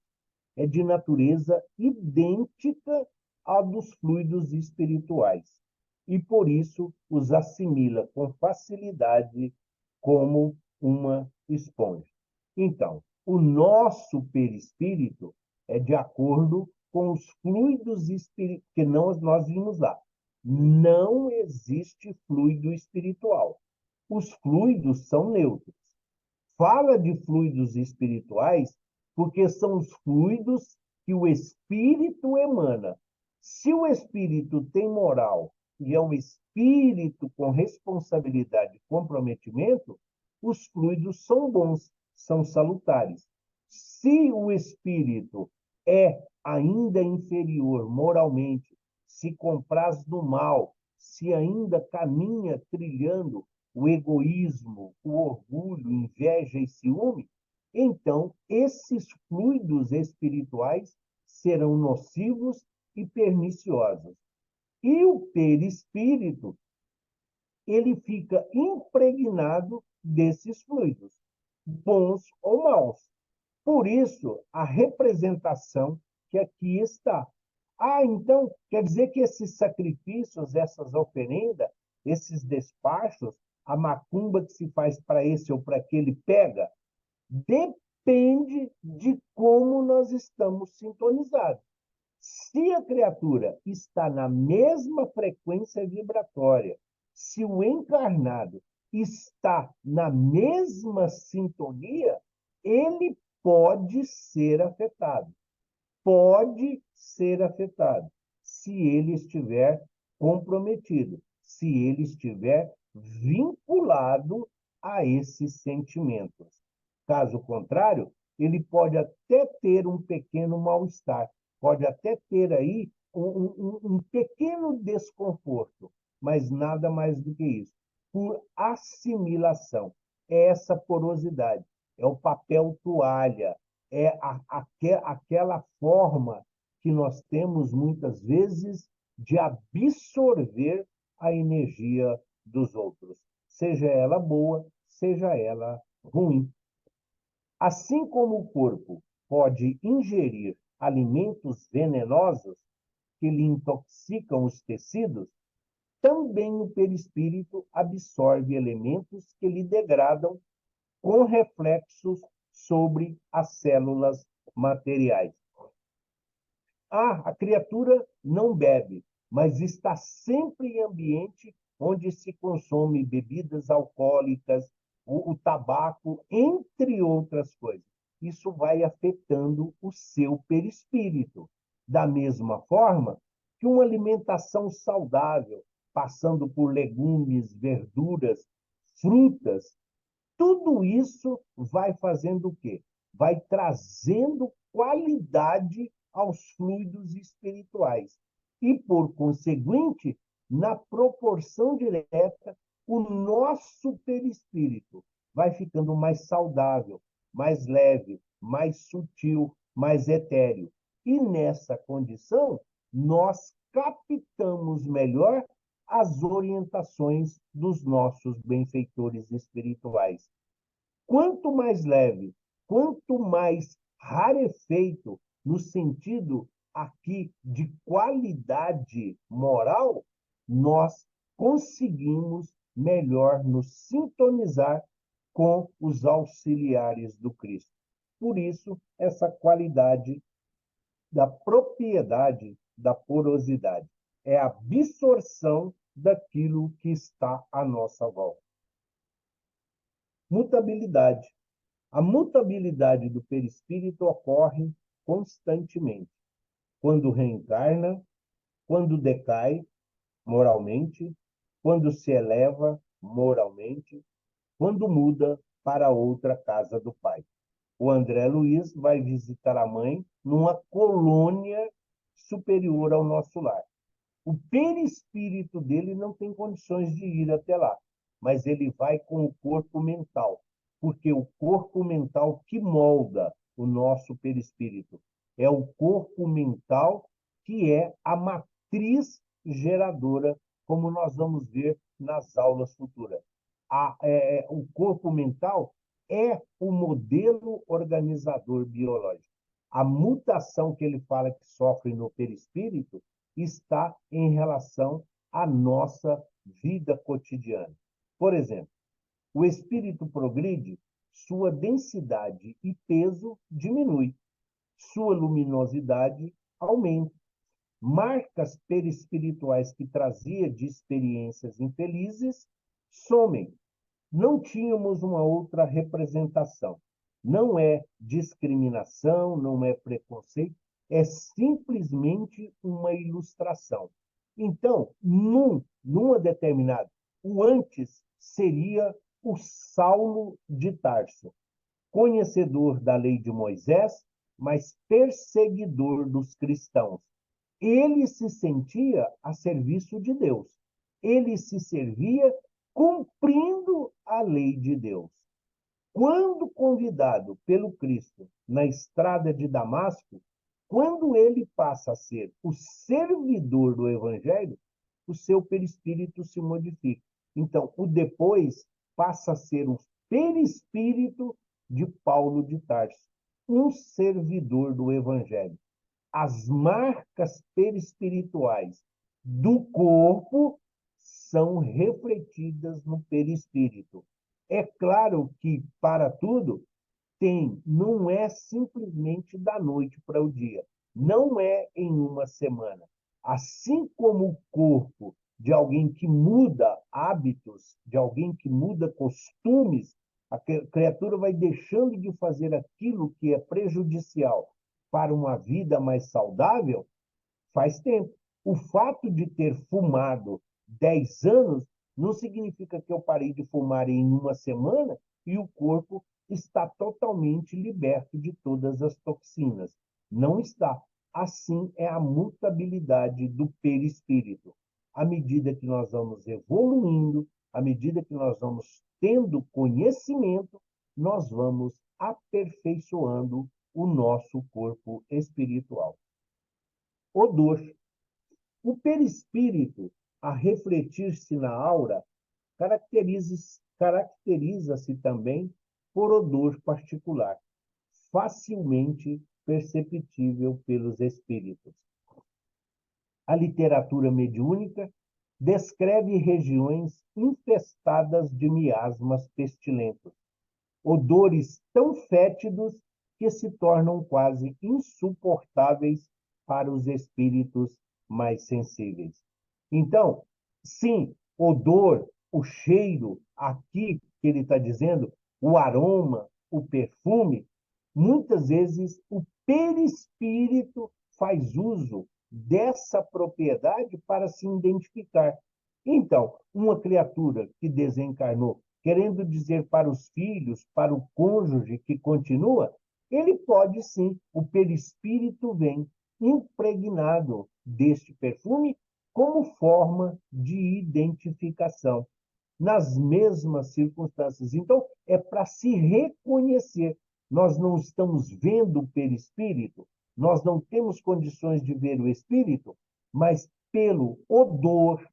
é de natureza idêntica à dos fluidos espirituais e, por isso, os assimila com facilidade como uma esponja. Então, o nosso perispírito é de acordo com os fluidos espirituais, que nós vimos lá. Não existe fluido espiritual. Os fluidos são neutros. Fala de fluidos espirituais porque são os fluidos que o espírito emana. Se o espírito tem moral e é um espírito com responsabilidade e comprometimento, os fluidos são bons, são salutares. Se o espírito é ainda inferior moralmente, se compraz do mal, se ainda caminha trilhando o egoísmo, o orgulho, inveja e ciúme, então esses fluidos espirituais serão nocivos e perniciosos. E o perispírito, ele fica impregnado desses fluidos, bons ou maus. Por isso, a representação que aqui está. Ah, então, quer dizer que esses sacrifícios, essas oferendas, esses despachos, a macumba que se faz para esse ou para aquele pega? Depende de como nós estamos sintonizados. Se a criatura está na mesma frequência vibratória, se o encarnado está na mesma sintonia, ele pode ser afetado. Pode ser afetado se ele estiver comprometido, se ele estiver vinculado a esses sentimentos. Caso contrário, ele pode até ter um pequeno mal-estar, pode até ter aí um pequeno desconforto, mas nada mais do que isso. Por assimilação, é essa porosidade, é o papel toalha, é aquela forma que nós temos muitas vezes de absorver a energia dos outros, seja ela boa, seja ela ruim. Assim como o corpo pode ingerir alimentos venenosos que lhe intoxicam os tecidos, também o perispírito absorve elementos que lhe degradam com reflexos sobre as células materiais. A criatura não bebe, mas está sempre em ambiente onde se consome bebidas alcoólicas, o tabaco, entre outras coisas. Isso vai afetando o seu perispírito. Da mesma forma que uma alimentação saudável, passando por legumes, verduras, frutas, tudo isso vai fazendo o quê? Vai trazendo qualidade aos fluidos espirituais. E, por conseguinte, na proporção direta, o nosso perispírito vai ficando mais saudável, mais leve, mais sutil, mais etéreo. E, nessa condição, nós captamos melhor as orientações dos nossos benfeitores espirituais. Quanto mais leve, quanto mais rarefeito, no sentido aqui de qualidade moral, nós conseguimos melhor nos sintonizar com os auxiliares do Cristo. Por isso, essa qualidade da propriedade da porosidade é a absorção daquilo que está à nossa volta. Mutabilidade. A mutabilidade do perispírito ocorre constantemente. Quando reencarna, quando decai moralmente, quando se eleva moralmente, quando muda para outra casa do Pai. O André Luiz vai visitar a mãe numa colônia superior ao nosso lar. O perispírito dele não tem condições de ir até lá, mas ele vai com o corpo mental, porque o corpo mental que molda o nosso perispírito é o corpo mental que é a matriz geradora, como nós vamos ver nas aulas futuras. O corpo mental é o modelo organizador biológico. A mutação que ele fala que sofre no perispírito está em relação à nossa vida cotidiana. Por exemplo, o espírito progride, sua densidade e peso diminui, sua luminosidade aumenta. Marcas perispirituais que trazia de experiências infelizes somem. Não tínhamos uma outra representação. Não é discriminação, não é preconceito, é simplesmente uma ilustração. Então, numa determinada, o antes seria o Saulo de Tarso, conhecedor da lei de Moisés, mas perseguidor dos cristãos. Ele se sentia a serviço de Deus. Ele se servia cumprindo a lei de Deus. Quando convidado pelo Cristo na estrada de Damasco, quando ele passa a ser o servidor do Evangelho, o seu perispírito se modifica. Então, o depois passa a ser o perispírito de Paulo de Tarso, um servidor do Evangelho. As marcas perispirituais do corpo são refletidas no perispírito. É claro que, para tudo, não é simplesmente da noite para o dia, não é em uma semana. Assim como o corpo de alguém que muda hábitos, de alguém que muda costumes, a criatura vai deixando de fazer aquilo que é prejudicial para uma vida mais saudável, faz tempo. O fato de ter fumado 10 anos não significa que eu parei de fumar em uma semana e o corpo está totalmente liberto de todas as toxinas. Não está. Assim é a mutabilidade do perispírito. À medida que nós vamos evoluindo, à medida que nós vamos tendo conhecimento, nós vamos aperfeiçoando o nosso corpo espiritual. Odor. O perispírito, a refletir-se na aura, caracteriza-se também por odor particular, facilmente perceptível pelos espíritos. A literatura mediúnica descreve regiões infestadas de miasmas pestilentos, odores tão fétidos que se tornam quase insuportáveis para os espíritos mais sensíveis. Então, sim, odor, o cheiro, aqui que ele está dizendo, o aroma, o perfume, muitas vezes o perispírito faz uso dessa propriedade para se identificar. Então, uma criatura que desencarnou, querendo dizer para os filhos, para o cônjuge que continua, ele pode sim, o perispírito vem impregnado deste perfume como forma de identificação, nas mesmas circunstâncias. Então, é para se reconhecer. Nós não estamos vendo o perispírito, nós não temos condições de ver o espírito, mas pelo odor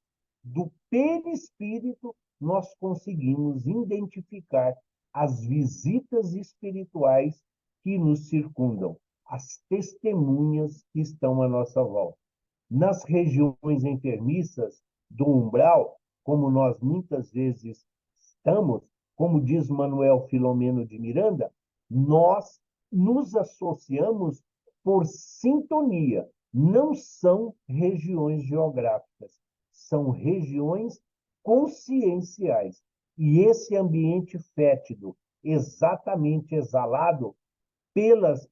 do perispírito, nós conseguimos identificar as visitas espirituais que nos circundam, as testemunhas que estão à nossa volta. Nas regiões enfermiças do umbral, como nós muitas vezes estamos, como diz Manuel Filomeno de Miranda, nós nos associamos por sintonia, não são regiões geográficas, são regiões conscienciais. E esse ambiente fétido, exatamente exalado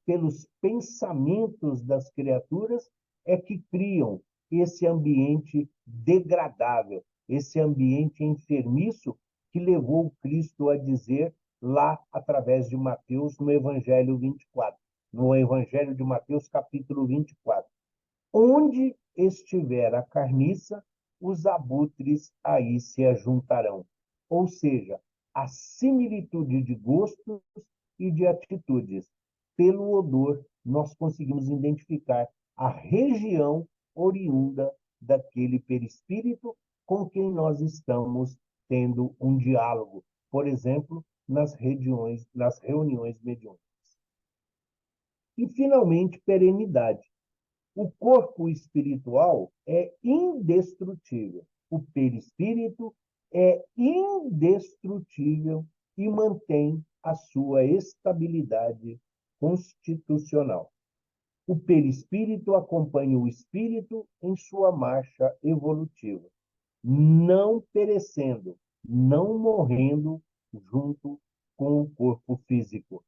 pelos pensamentos das criaturas, é que criam esse ambiente degradável, esse ambiente enfermiço que levou Cristo a dizer lá através de Mateus, no Evangelho 24, no Evangelho de Mateus, capítulo 24. Onde estiver a carniça, os abutres aí se ajuntarão. Ou seja, a similitude de gostos e de atitudes. Pelo odor, nós conseguimos identificar a região oriunda daquele perispírito com quem nós estamos tendo um diálogo, por exemplo, nas reuniões mediúnicas. E, finalmente, perenidade. O corpo espiritual é indestrutível. O perispírito é indestrutível e mantém a sua estabilidade constitucional. O perispírito acompanha o espírito em sua marcha evolutiva, não perecendo, não morrendo junto com o corpo físico.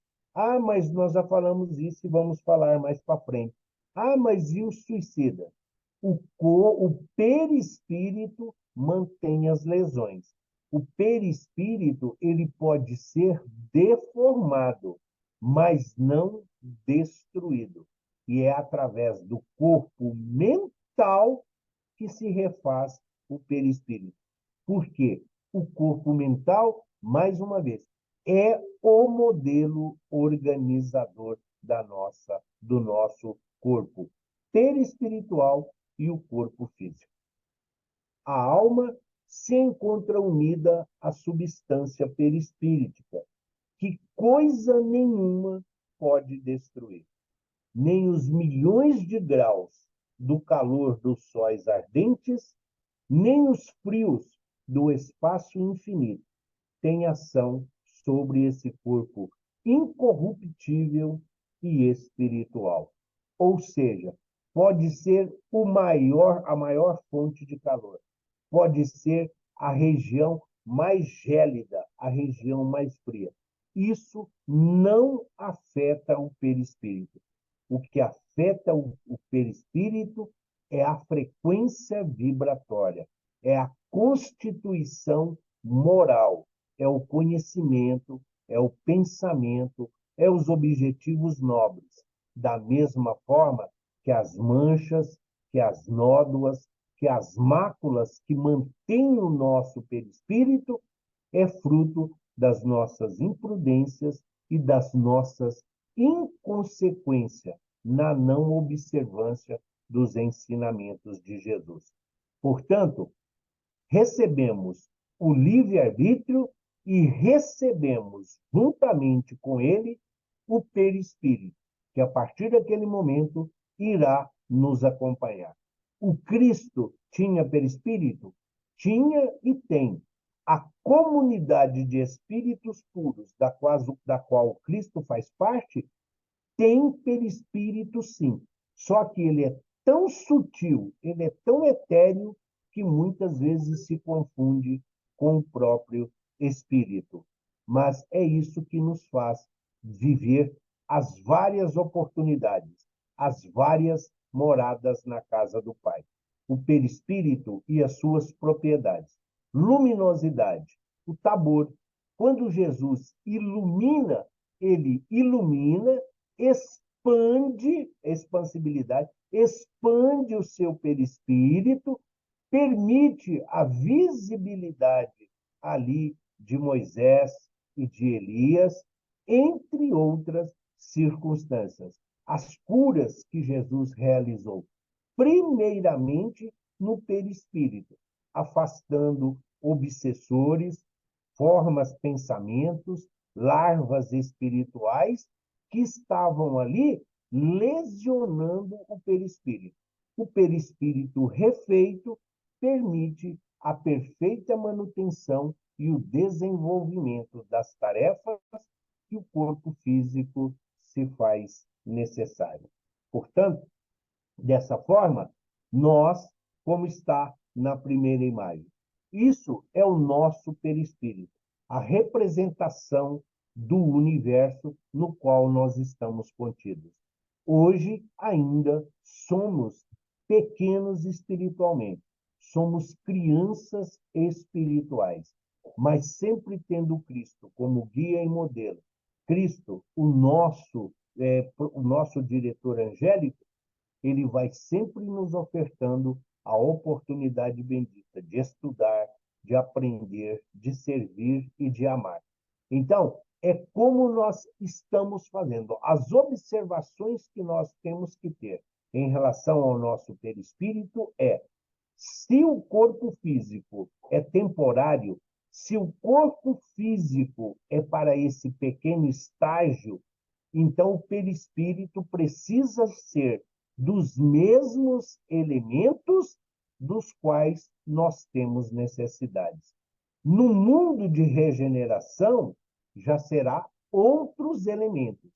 Ah, mas nós já falamos isso e vamos falar mais para frente. Ah, mas e o suicida? O perispírito mantém as lesões. O perispírito ele pode ser deformado, mas não destruído. E é através do corpo mental que se refaz o perispírito. Por quê? O corpo mental, mais uma vez, é o modelo organizador do nosso corpo perispiritual e o corpo físico. A alma se encontra unida à substância perispíritica, que coisa nenhuma pode destruir. Nem os milhões de graus do calor dos sóis ardentes, nem os frios do espaço infinito têm ação sobre esse corpo incorruptível e espiritual. Ou seja, pode ser a maior fonte de calor, pode ser a região mais gélida, a região mais fria. Isso não afeta o perispírito. O que afeta o perispírito é a frequência vibratória, é a constituição moral, é o conhecimento, é o pensamento, é os objetivos nobres. Da mesma forma que as manchas, que as nódoas, que as máculas que mantêm o nosso perispírito é fruto das nossas imprudências e das nossas inconsequências na não observância dos ensinamentos de Jesus. Portanto, recebemos o livre-arbítrio e recebemos, juntamente com ele, o perispírito, que a partir daquele momento irá nos acompanhar. O Cristo tinha perispírito? Tinha e tem. A comunidade de espíritos puros, da qual o Cristo faz parte, tem perispírito, sim. Só que ele é tão sutil, ele é tão etéreo, que muitas vezes se confunde com o próprio espírito. Mas é isso que nos faz viver as várias oportunidades, as várias moradas na casa do Pai. O perispírito e as suas propriedades. Luminosidade, o tabor. Quando Jesus ilumina, ele ilumina, expande, expansibilidade, expande o seu perispírito, permite a visibilidade ali de Moisés e de Elias, entre outras circunstâncias. As curas que Jesus realizou, primeiramente no perispírito, afastando obsessores, formas, pensamentos, larvas espirituais que estavam ali lesionando o perispírito. O perispírito refeito permite a perfeita manutenção e o desenvolvimento das tarefas que o corpo físico se faz necessário. Portanto, dessa forma, nós, como está na primeira imagem, isso é o nosso perispírito, a representação do universo no qual nós estamos contidos. Hoje ainda somos pequenos espiritualmente, somos crianças espirituais, mas sempre tendo Cristo como guia e modelo. Cristo, o nosso diretor angélico, ele vai sempre nos ofertando a oportunidade bendita de estudar, de aprender, de servir e de amar. Então, é como nós estamos fazendo. As observações que nós temos que ter em relação ao nosso perispírito é: se o corpo físico é temporário, se o corpo físico é para esse pequeno estágio, então o perispírito precisa ser dos mesmos elementos dos quais nós temos necessidades. No mundo de regeneração, já será outros elementos.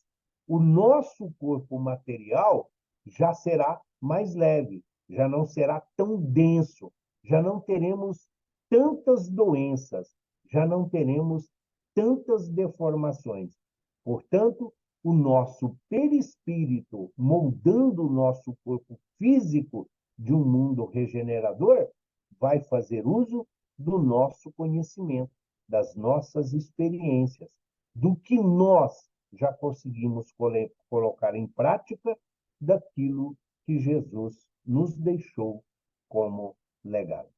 O nosso corpo material já será mais leve, já não será tão denso, já não teremos tantas doenças, já não teremos tantas deformações. Portanto, o nosso perispírito, moldando o nosso corpo físico de um mundo regenerador, vai fazer uso do nosso conhecimento, das nossas experiências, do que nós já conseguimos colocar em prática, daquilo que Jesus nos deixou como legado.